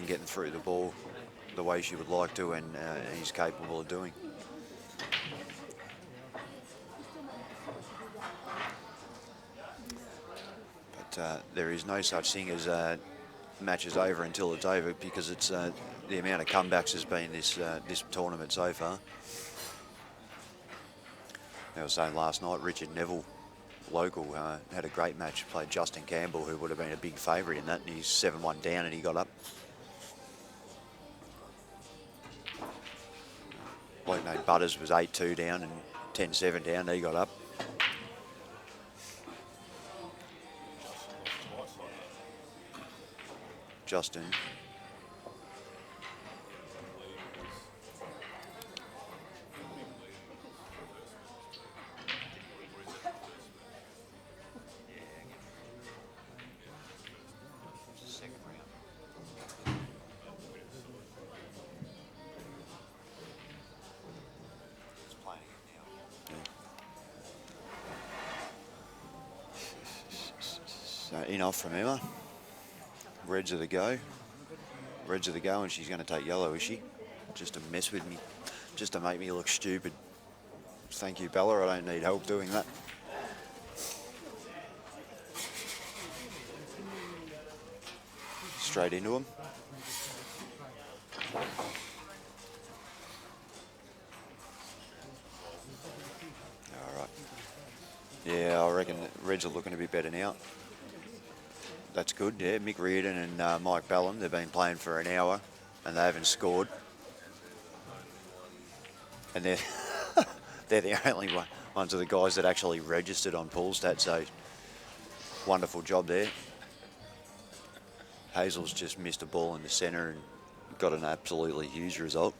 getting through the ball the way she would like to, and he's capable of doing. But there is no such thing as match is over until it's over, because it's the amount of comebacks has been this tournament so far. I was saying last night, Richard Neville, local, had a great match. Played Justin Campbell, who would have been a big favourite in that, and he's 7-1 down and he got up. Bloke named Butters was 8-2 down and 10-7 down, he got up. Justin. Second round. He's playing it now. So enough from Emma. Reds are the go. Reds are the go, and she's going to take yellow, is she? Just to mess with me. Just to make me look stupid. Thank you, Bella. I don't need help doing that. Straight into him. All right. Yeah, I reckon Reds are looking a bit better now. That's good, yeah. Mick Reardon and Mike Ballum, they've been playing for an hour and they haven't scored. And they're they're the only ones of the guys that actually registered on Poolstat, so wonderful job there. Hazel's just missed a ball in the centre and got an absolutely huge result.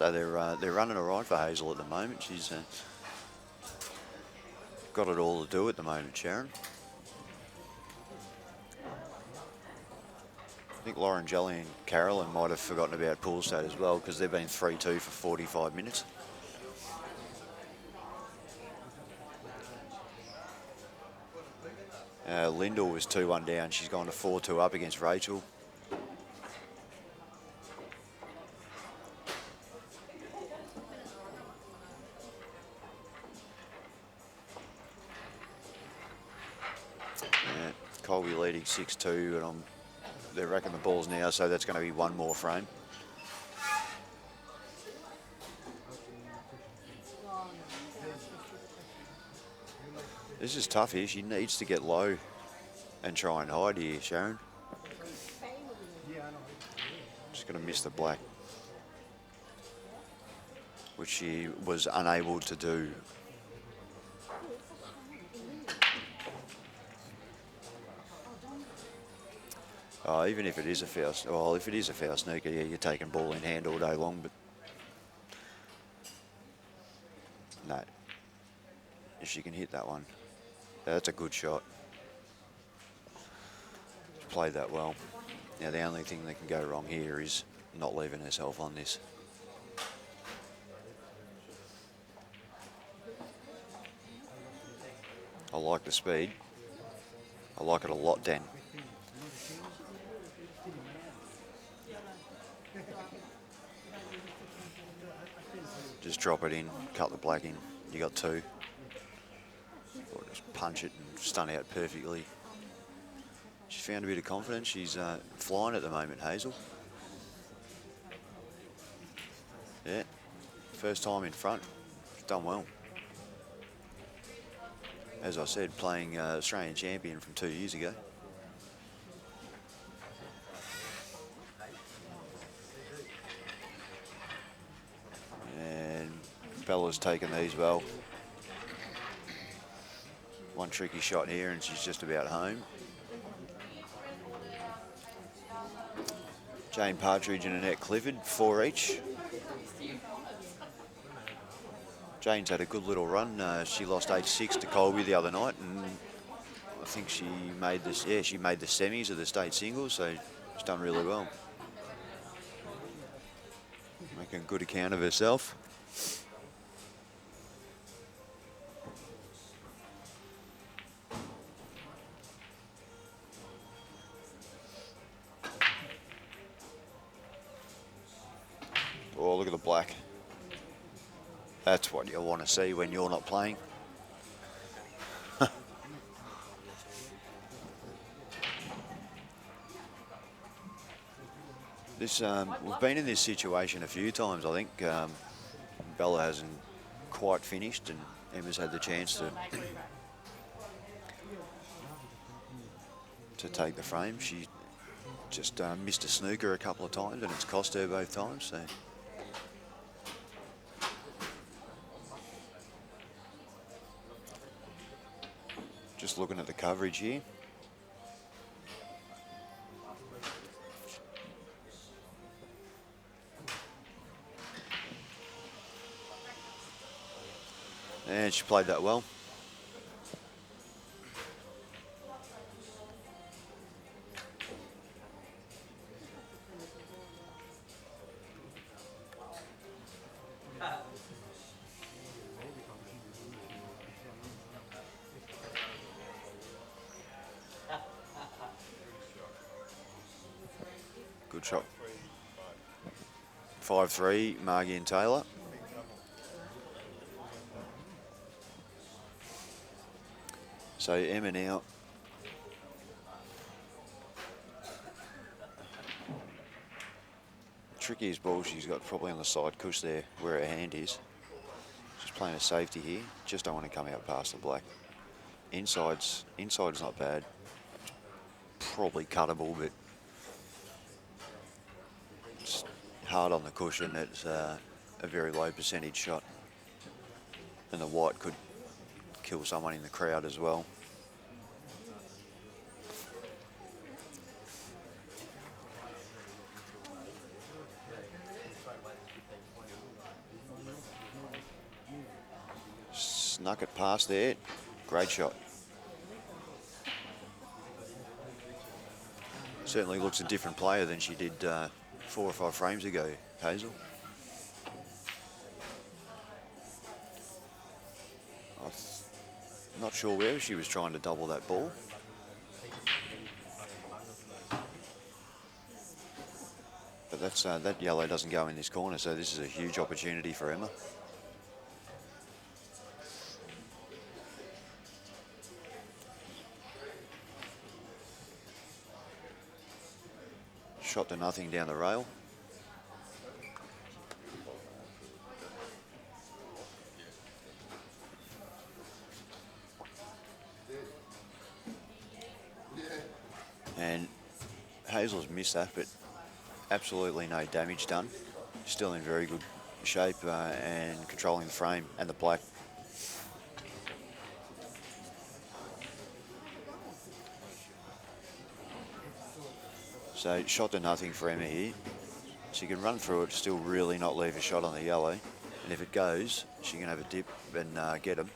So they're running all right for Hazel at the moment. She's got it all to do at the moment, Sharron. I think Lauren Jelly and Carolyn might have forgotten about pool state as well, because they've been 3-2 for 45 minutes. Lyndall was 2-1 down. She's gone to 4-2 up against Rachel. Colby leading 6-2, and they're wrecking the balls now, so that's going to be one more frame. This is tough here. She needs to get low and try and hide here, Sharron. Just going to miss the black, which she was unable to do. Oh, even if it is a foul, well, if it is a foul snooker, yeah, you're taking ball in hand all day long, but no. If she can hit that one, that's a good shot. She played that well. Now the only thing that can go wrong here is not leaving herself on this. I like the speed. I like it a lot, Dan. Just drop it in, cut the black in. You got two. Or just punch it and stun out perfectly. She's found a bit of confidence. She's flying at the moment, Hazel. Yeah, first time in front. She's done well. As I said, playing Australian champion from 2 years ago. And Bella's taken these well. One tricky shot here and she's just about home. Jane Partridge and Annette Clifford, 4 each. Jane's had a good little run. She lost 8-6 to Colby the other night, and I think she made this. Yeah, she made the semis of the state singles, so she's done really well. Making a good account of herself. Oh, look at the black. That's what you want to see when you're not playing. We've been in this situation a few times. I think Bella hasn't quite finished, and Emma's had the chance to take the frame. She just missed a snooker a couple of times, and it's cost her both times. So. Just looking at the coverage here. And she played that well. Good shot. 5-3, Margie and Taylor. So Emma now. Trickiest ball she's got probably on the side cush there where her hand is. She's playing a safety here. Just don't want to come out past the black. Inside's not bad. Probably cuttable, but it's hard on the cushion. It's a very low percentage shot. And the white could kill someone in the crowd as well. Snuck it past there. Great shot. Certainly looks a different player than she did 4 or 5 frames ago, Hazel. I'm not sure where she was trying to double that ball. But that's that yellow doesn't go in this corner, so this is a huge opportunity for Emma. Shot to nothing down the rail. And Hazel's missed that, but absolutely no damage done. Still in very good shape and controlling the frame and the black. So shot to nothing for Emma here. She can run through it, still really not leave a shot on the yellow. And if it goes, she can have a dip and get them.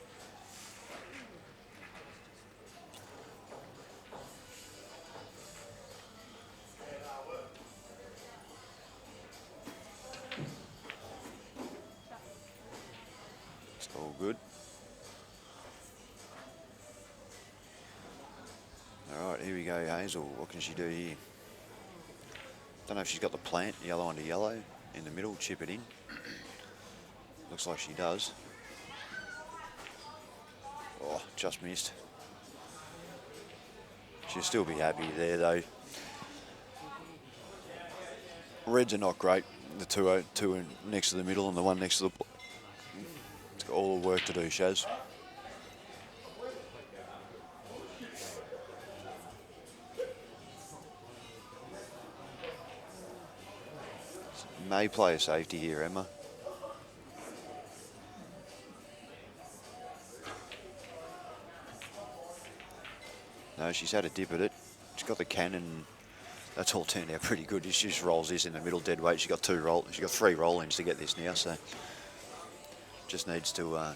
It's all good. All right, here we go, Hazel. What can she do here? Don't know if she's got the plant, yellow onto yellow, in the middle, chip it in. Looks like she does. Oh, just missed. She'll still be happy there, though. Reds are not great. The two next to the middle and the one next to the... It's got all the work to do, Shaz. May play a safety here, Emma. No, she's had a dip at it. She's got the cannon. That's all turned out pretty good. She just rolls this in the middle dead weight. She got 3 roll-ins to get this now, so just needs to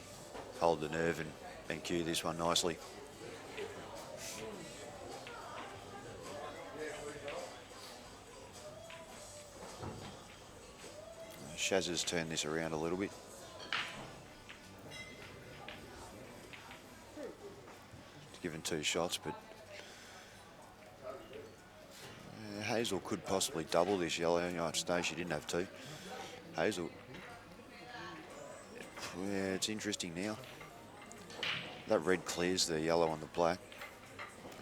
hold the nerve and cue this one nicely. Shaz has turned this around a little bit. She's given 2 shots, but Hazel could possibly double this yellow. No, she didn't have 2. Hazel. Yeah, it's interesting now. That red clears the yellow on the black.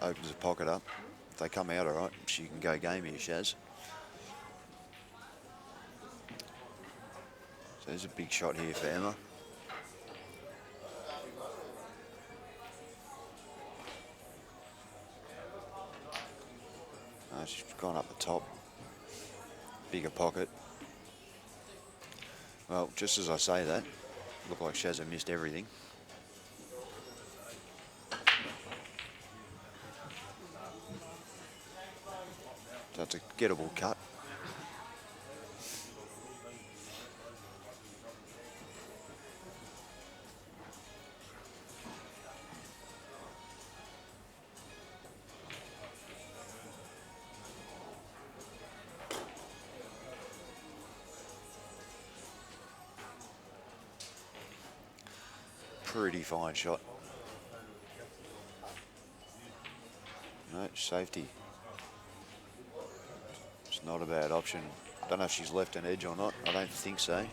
Opens the pocket up. If they come out all right, she can go game here, Shaz. So there's a big shot here for Emma. She's gone up the top. Bigger pocket. Well, just as I say that, look like Shaz have missed everything. So it's a gettable cut. Pretty fine shot. No, safety. It's not a bad option. Don't know if she's left an edge or not. I don't think so.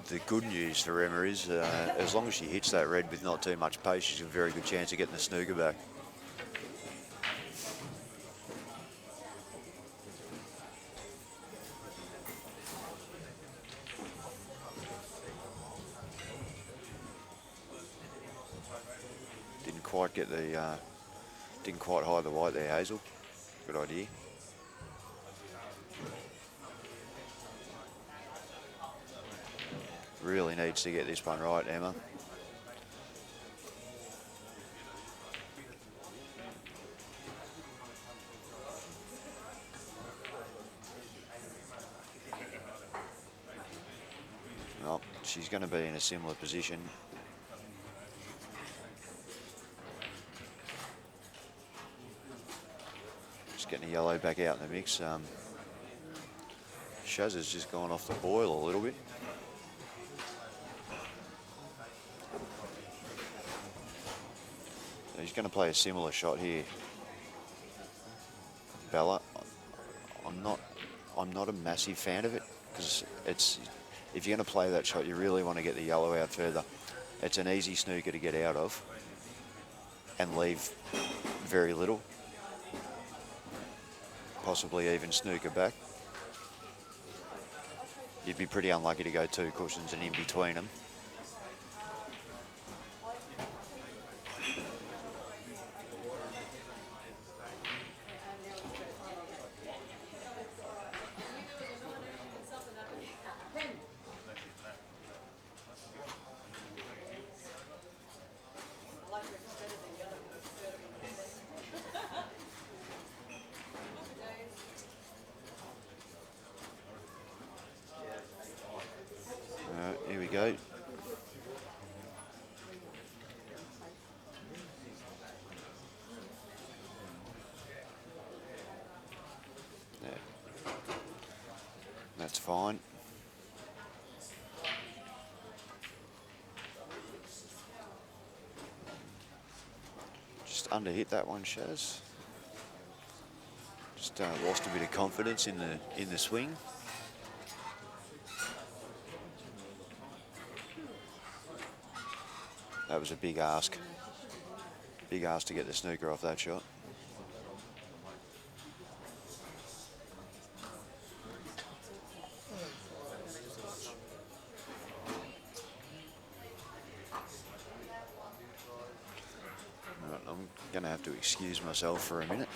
The good news for Emma is as long as she hits that red with not too much pace, she's got a very good chance of getting the snooker back. Didn't quite hide the white there, Hazel. Good idea. Really needs to get this one right, Emma. she's going to be in a similar position. Just getting a yellow back out in the mix. Shaz has just gone off the boil a little bit. So he's going to play a similar shot here. Bella, I'm not a massive fan of it because it's, if you're going to play that shot, you really want to get the yellow out further. It's an easy snooker to get out of and leave very little, possibly even snooker back. You'd be pretty unlucky to go 2 cushions and in between them. Here we go. Yeah. That's fine. Just underhit that one, Shaz. Just lost a bit of confidence in the swing. That was a big ask. Big ask to get the snooker off that shot. Right, I'm going to have to excuse myself for a minute.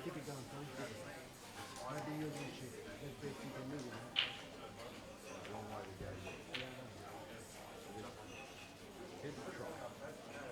Keep it going, Tom. Maybe you're going to shoot. Let's see if you can move it. Long way to go yet. Yeah, I know. Keep it try.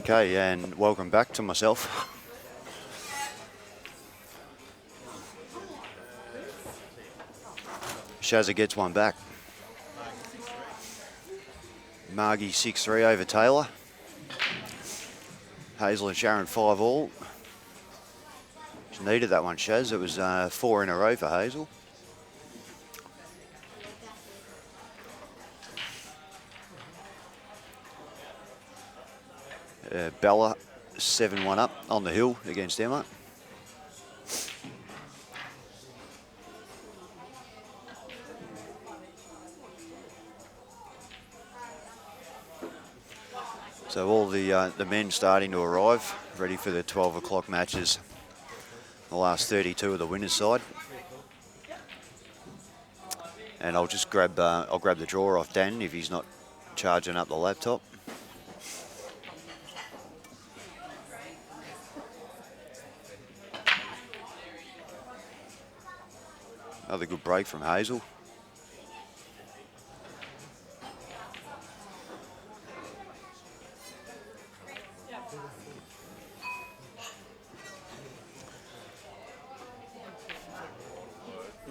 Okay, and welcome back to myself. Shazza gets one back. Margie 6-3 over Taylor. Hazel and Sharron 5 all. She needed that one, Shaz. It was 4 in a row for Hazel. Bella 7-1 up on the hill against Emma. So all the men starting to arrive, ready for the 12 o'clock matches. The last 32 of the winners' side. And I'll just grab the drawer off Dan if he's not charging up the laptop. Another good break from Hazel.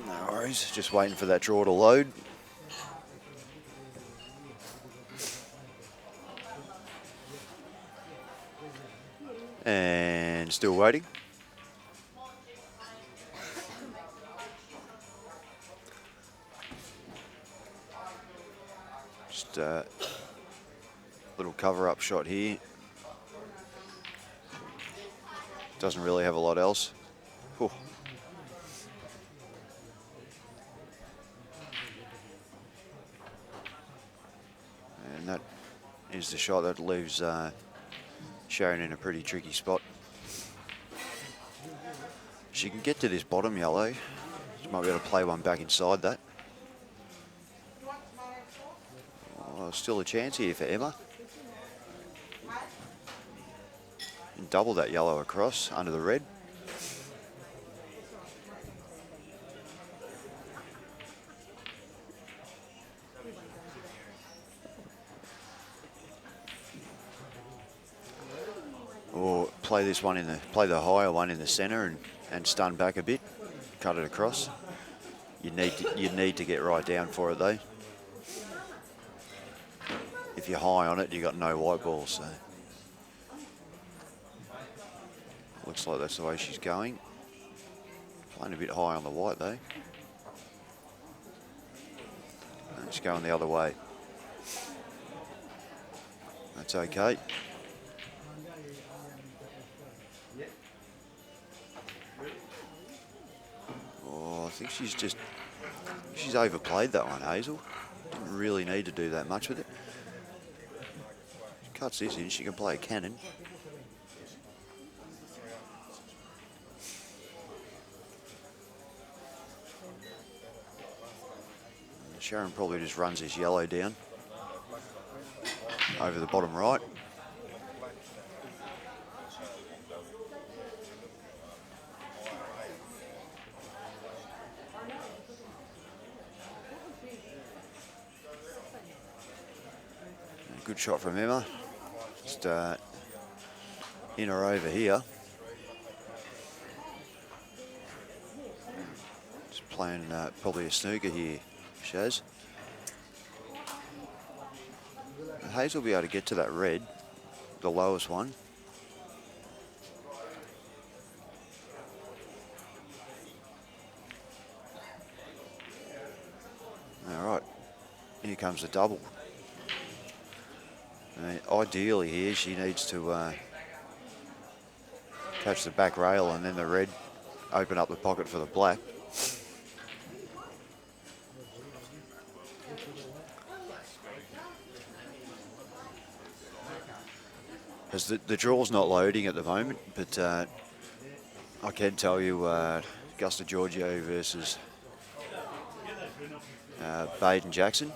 No worries, just waiting for that drawer to load. And still waiting. Just a little cover-up shot here. Doesn't really have a lot else. Whew. And that is the shot that leaves Sharron in a pretty tricky spot. She can get to this bottom yellow. She might be able to play one back inside that. Oh, still a chance here for Emma. And double that yellow across under the red. Or play this one play the higher one in the centre and stun back a bit, cut it across. You need to get right down for it though. If you're high on it, you got no white balls. So looks like that's the way she's going. Playing a bit high on the white though. And it's going the other way. That's okay. Oh, I think she's overplayed that one, Hazel. Didn't really need to do that much with it. She cuts this in, she can play a cannon. Sharron probably just runs this yellow down over the bottom right. Good shot from Emma. Just in or over here. Just playing probably a snooker here, Shaz. Hazel will be able to get to that red, the lowest one. All right, here comes the double. Ideally here, she needs to catch the back rail and then the red, open up the pocket for the black. As the draw's not loading at the moment, but I can tell you Giorgio versus Baden Jackson.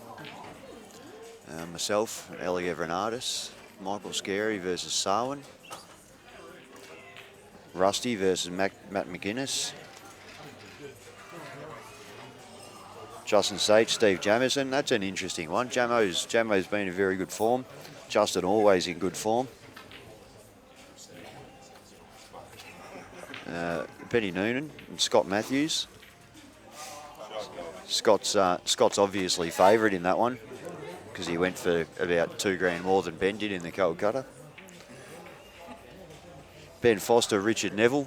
Myself, Ellie Everardis, Michael Scarey versus Sarwin, Rusty versus Matt McGuinness, Justin Sage, Steve Jamison. That's an interesting one. Jamo's been in very good form. Justin always in good form. Benny Noonan and Scott Matthews. Scott's obviously favourite in that one because he went for about $2 grand more than Ben did in the cold cutter. Ben Foster, Richard Neville.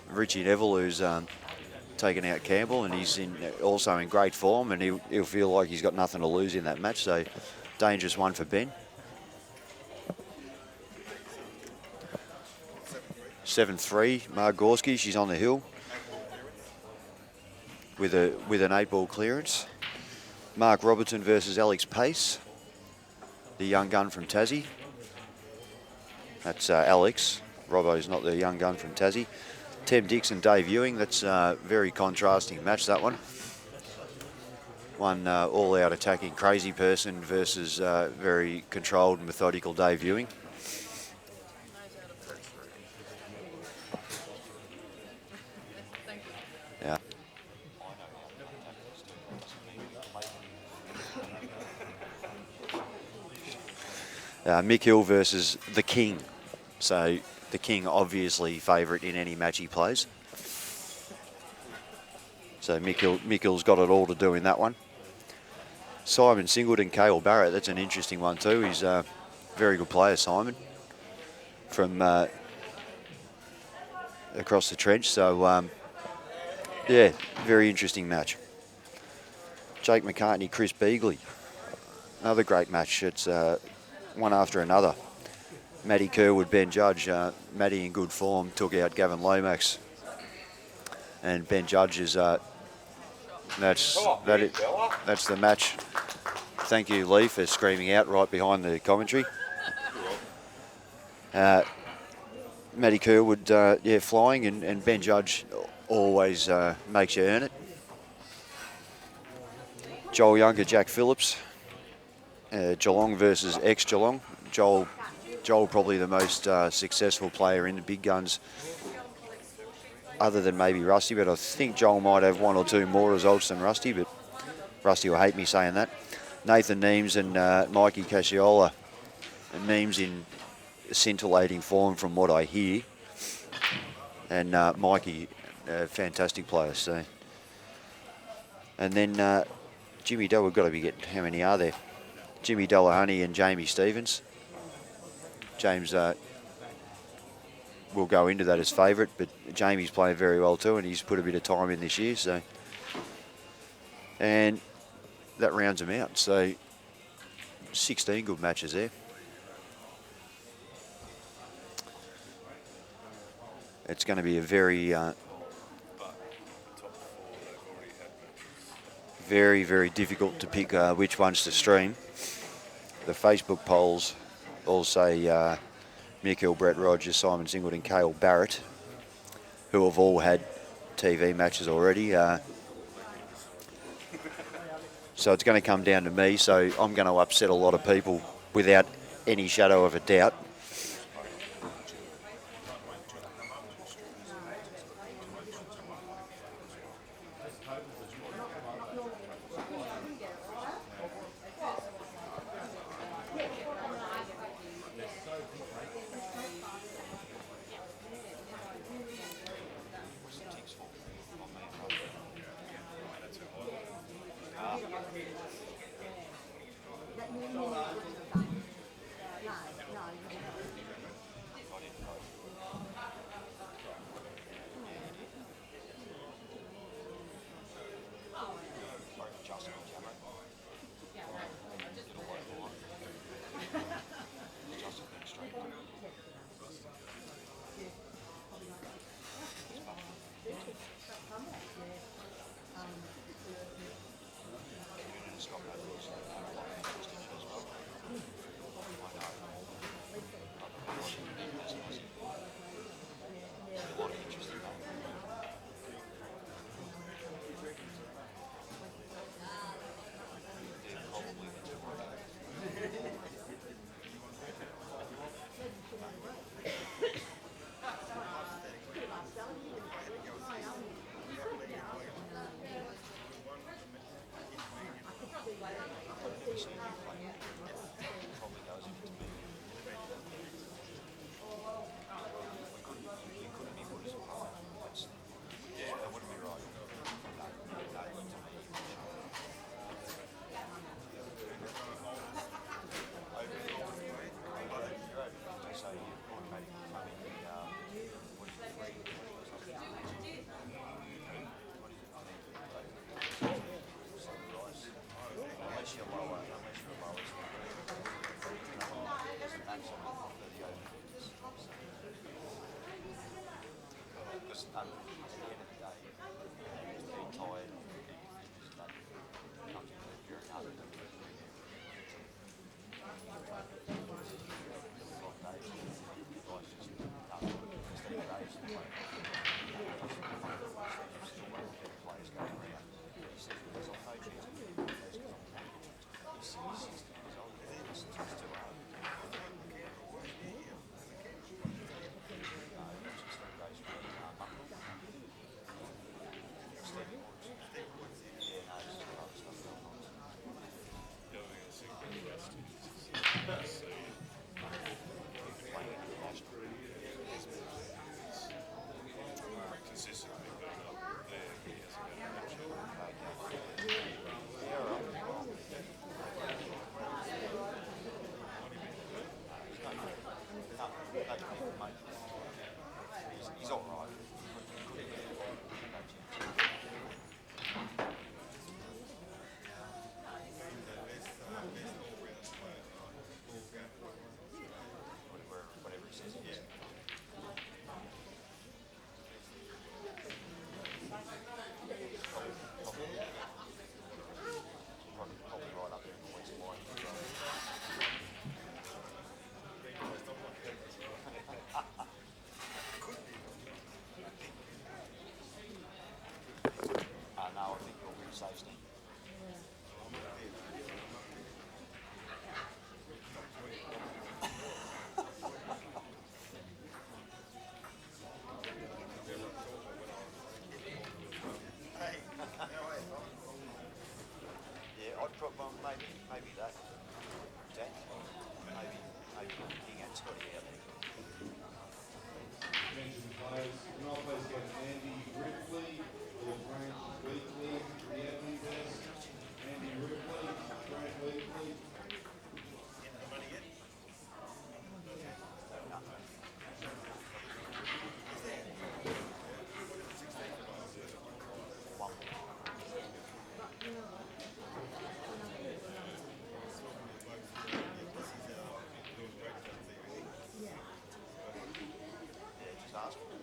Richie Neville, who's taken out Campbell, and he's also in great form, and he'll feel like he's got nothing to lose in that match. So dangerous one for Ben. 7-3, Mark Gorski, she's on the hill with an 8-ball clearance. Mark Robertson versus Alex Pace, the young gun from Tassie. That's Alex. Robbo's not the young gun from Tassie. Tem Dixon, Dave Ewing. That's a very contrasting match, that one. One all-out attacking crazy person versus very controlled, methodical Dave Ewing. Yeah. Mick Hill versus the King. So the King obviously favourite in any match he plays. So Mick Hill's got it all to do in that one. Simon Singleton, Cale Barrett, that's an interesting one too. He's a very good player, Simon, from across the trench. So, yeah, very interesting match. Jake McCartney, Chris Beagley, another great match. It's one after another. Matty Kerwood, Ben Judge. Matty in good form, took out Gavin Lomax. And Ben Judge is, that's the match. Thank you, Lee, for screaming out right behind the commentary. Matty Kerwood, yeah, flying, and Ben Judge always makes you earn it. Joel Younger, Jack Phillips. Geelong versus ex-Geelong. Joel probably the most successful player in the big guns, other than maybe Rusty, but I think Joel might have one or two more results than Rusty, but Rusty will hate me saying that. Nathan Neems and Mikey Casciola. And Neems in scintillating form from what I hear. And Mikey, a fantastic player. So, and then Jimmy Dell, we've got to be getting, how many are there? Jimmy Delahunty and Jamie Stevens. James will go into that as favourite, but Jamie's playing very well too, and he's put a bit of time in this year. So, and that rounds them out. So 16 good matches there. It's going to be a very, very difficult to pick which ones to stream. The Facebook polls all say Mick Hill, Brett Rogers, Simon Singleton, Cale Barrett, who have all had TV matches already. So it's going to come down to me, so I'm going to upset a lot of people without any shadow of a doubt. safe stand. Yeah, I'd probably maybe that. Jack. Maybe looking at Scotty out there. Attention players, can I please get Andy Ripley, who's ranked weekly, the admin desk. Andy Ripley, ranked weekly. Yeah, just ask for it.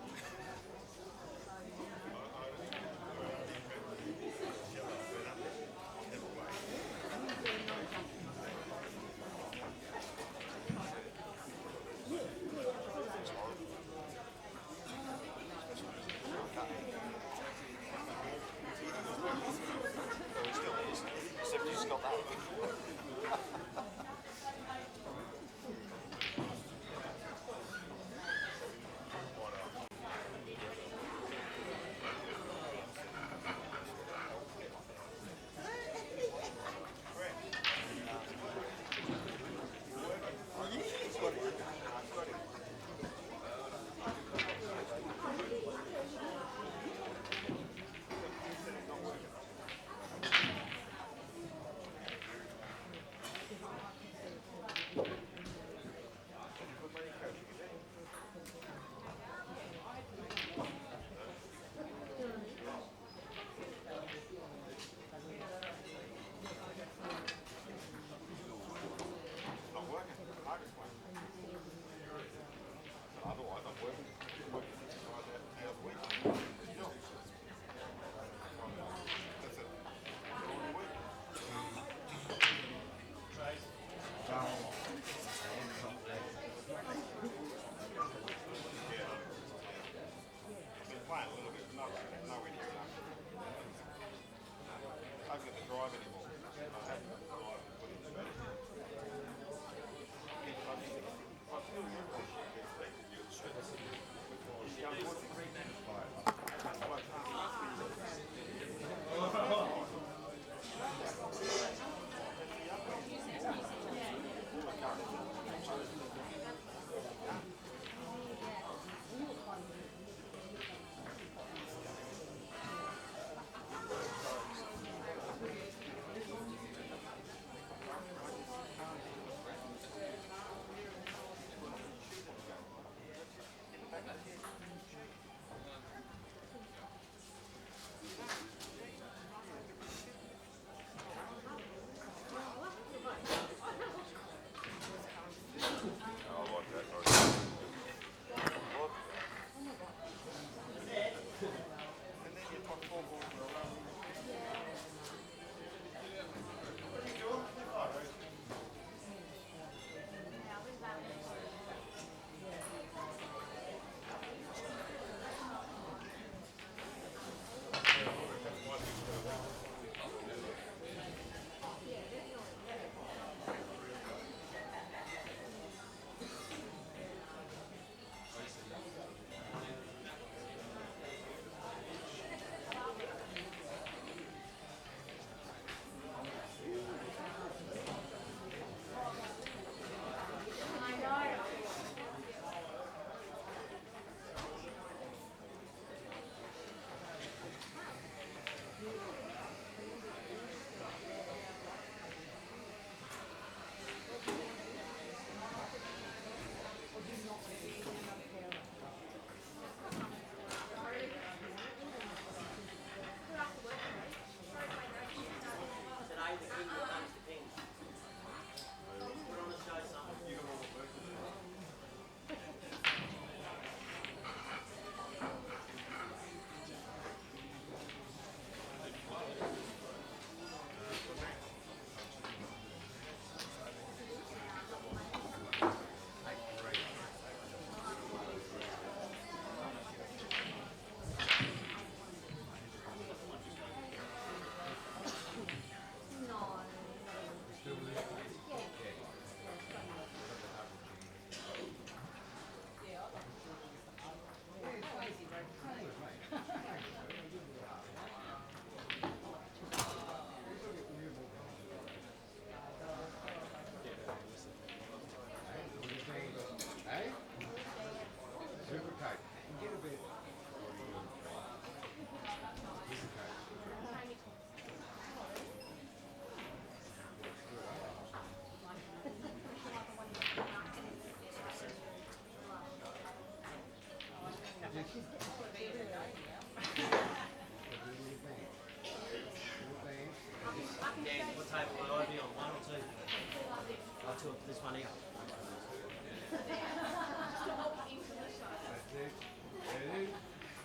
took this one out.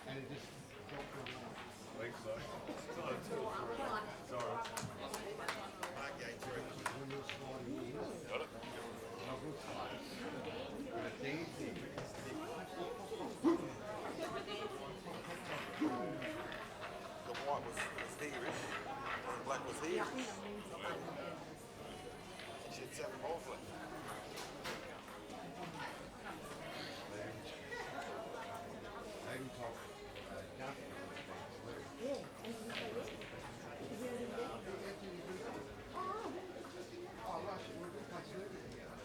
And it just dropped on the I think so. Sorry. when you're sliding in. Got it? But dancing. The white was here, the black was here. And she had 7 balls left. Tabletop duck. Oh, last year we did play snooker together.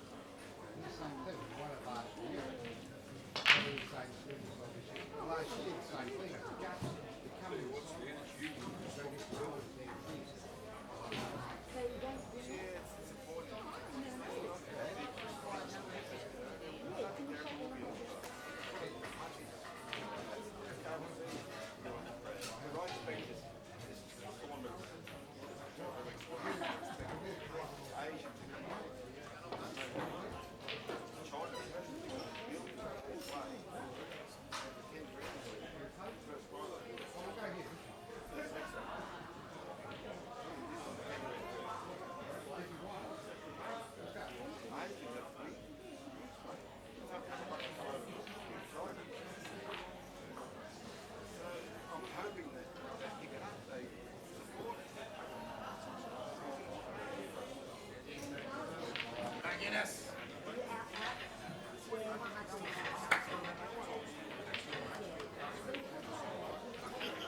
The same thing. We won it last year. We did the same snooker like this year. Last year, the same thing. It's a gut. They come in and sign it. So you get to go and do things.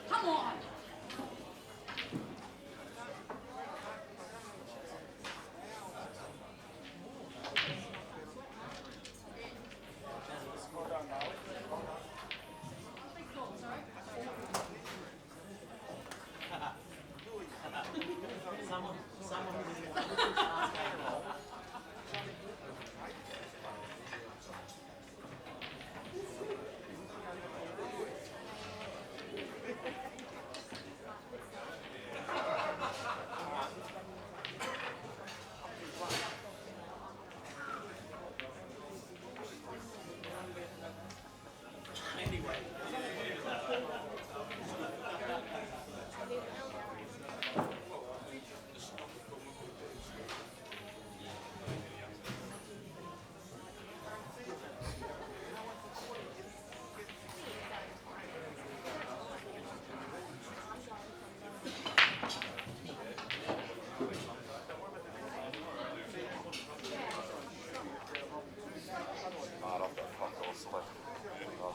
Come on! Someone who didn't want to last game roll. Anyway. I've got fuck all left. Oh.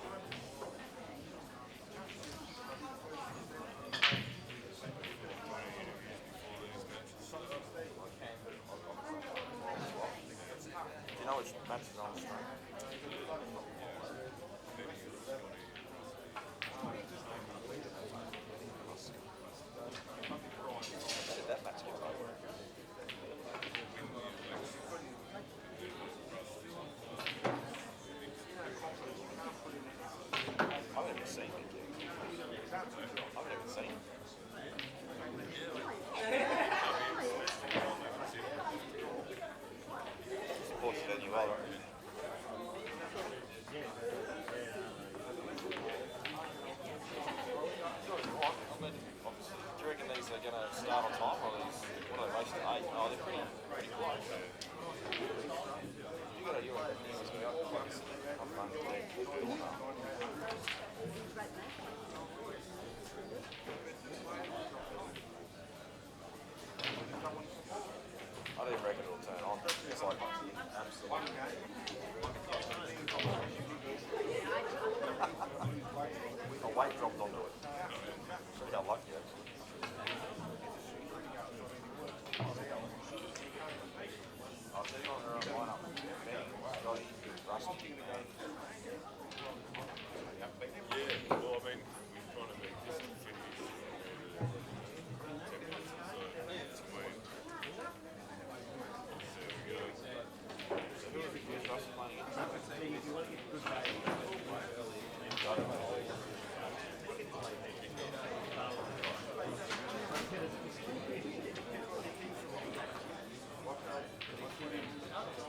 Do you know which match is on the stream? Did that match get over? I haven't even seen it yet. I haven't even seen it. Supports venue well, right? Do you reckon these are going to start on time or these, what are they, racing at 8? Oh, they're pretty close. You got to, you're like, this is going to be close. Have fun. I don't even reckon it'll turn on. It's like absolutely. A weight dropped onto it. We got lucky actually. I'll tell you on their own lineup. Benny, Josh, Rusty. Yeah, well, I mean, we're trying to make this to finish 10 minutes or so. It's weird. There we go. So who have you used Rusty playing against? If you want to get a good value, What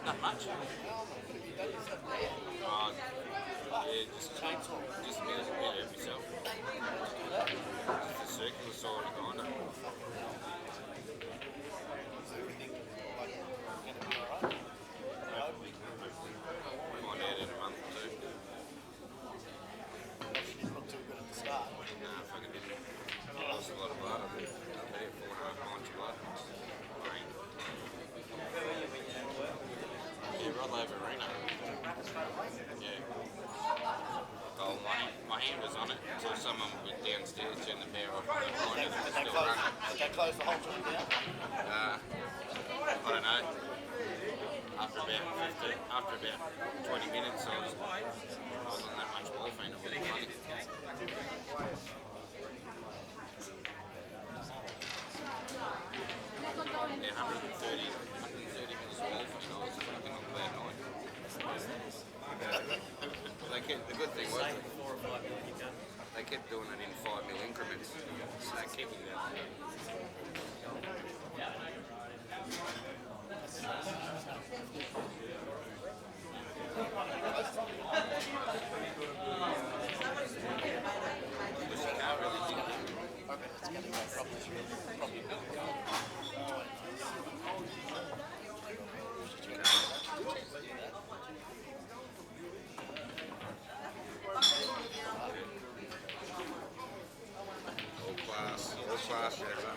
Not much. Yeah, just a bit of yourself. Just a circular side of kind of. Find out in a month or two. Nah, fucking didn't. Lost a lot of blood. I think. About 4.5 pints of blood. Green. Yeah, Rod Laver Arena. Yeah. Oh, my hand was on it until someone went downstairs, turned the power off, and the line was still running. Did they close the whole joint down? I don't know. After about 20 minutes, I was on that much morphine. It wasn't funny. Yeah, 130 mils of morphine. I was fucking on cloud nine. The good thing was they kept doing it in 5 mil increments, so they kept it down. Which you can't really do. I reckon it's going to go probably All class, Shazza.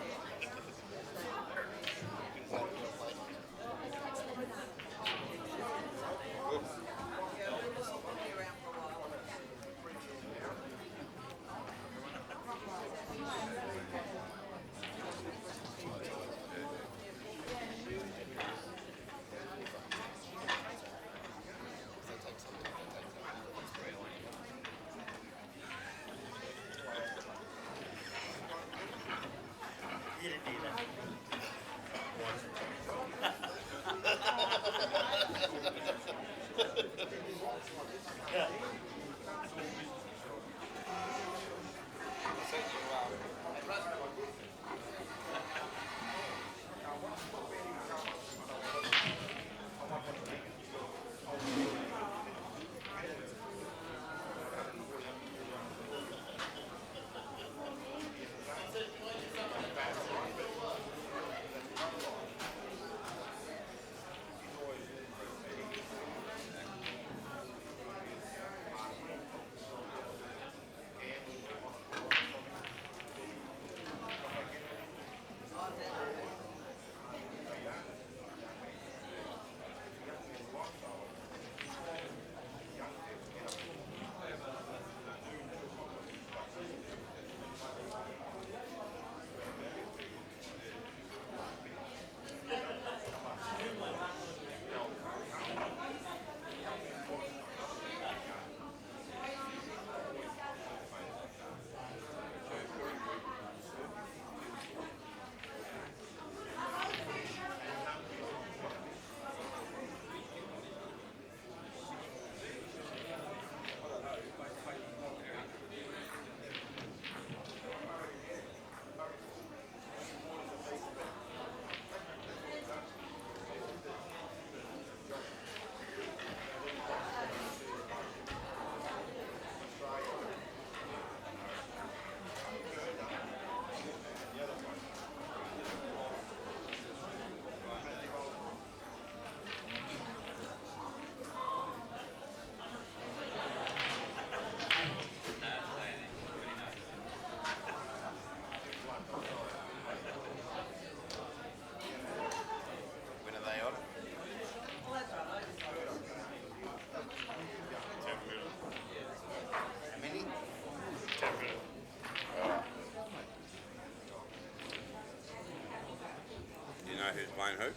who's playing who?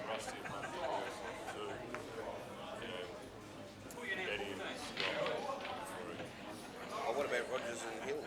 Rusty and Monday too. Yeah. Betty and Scott. Oh, what about Rogers and Hill?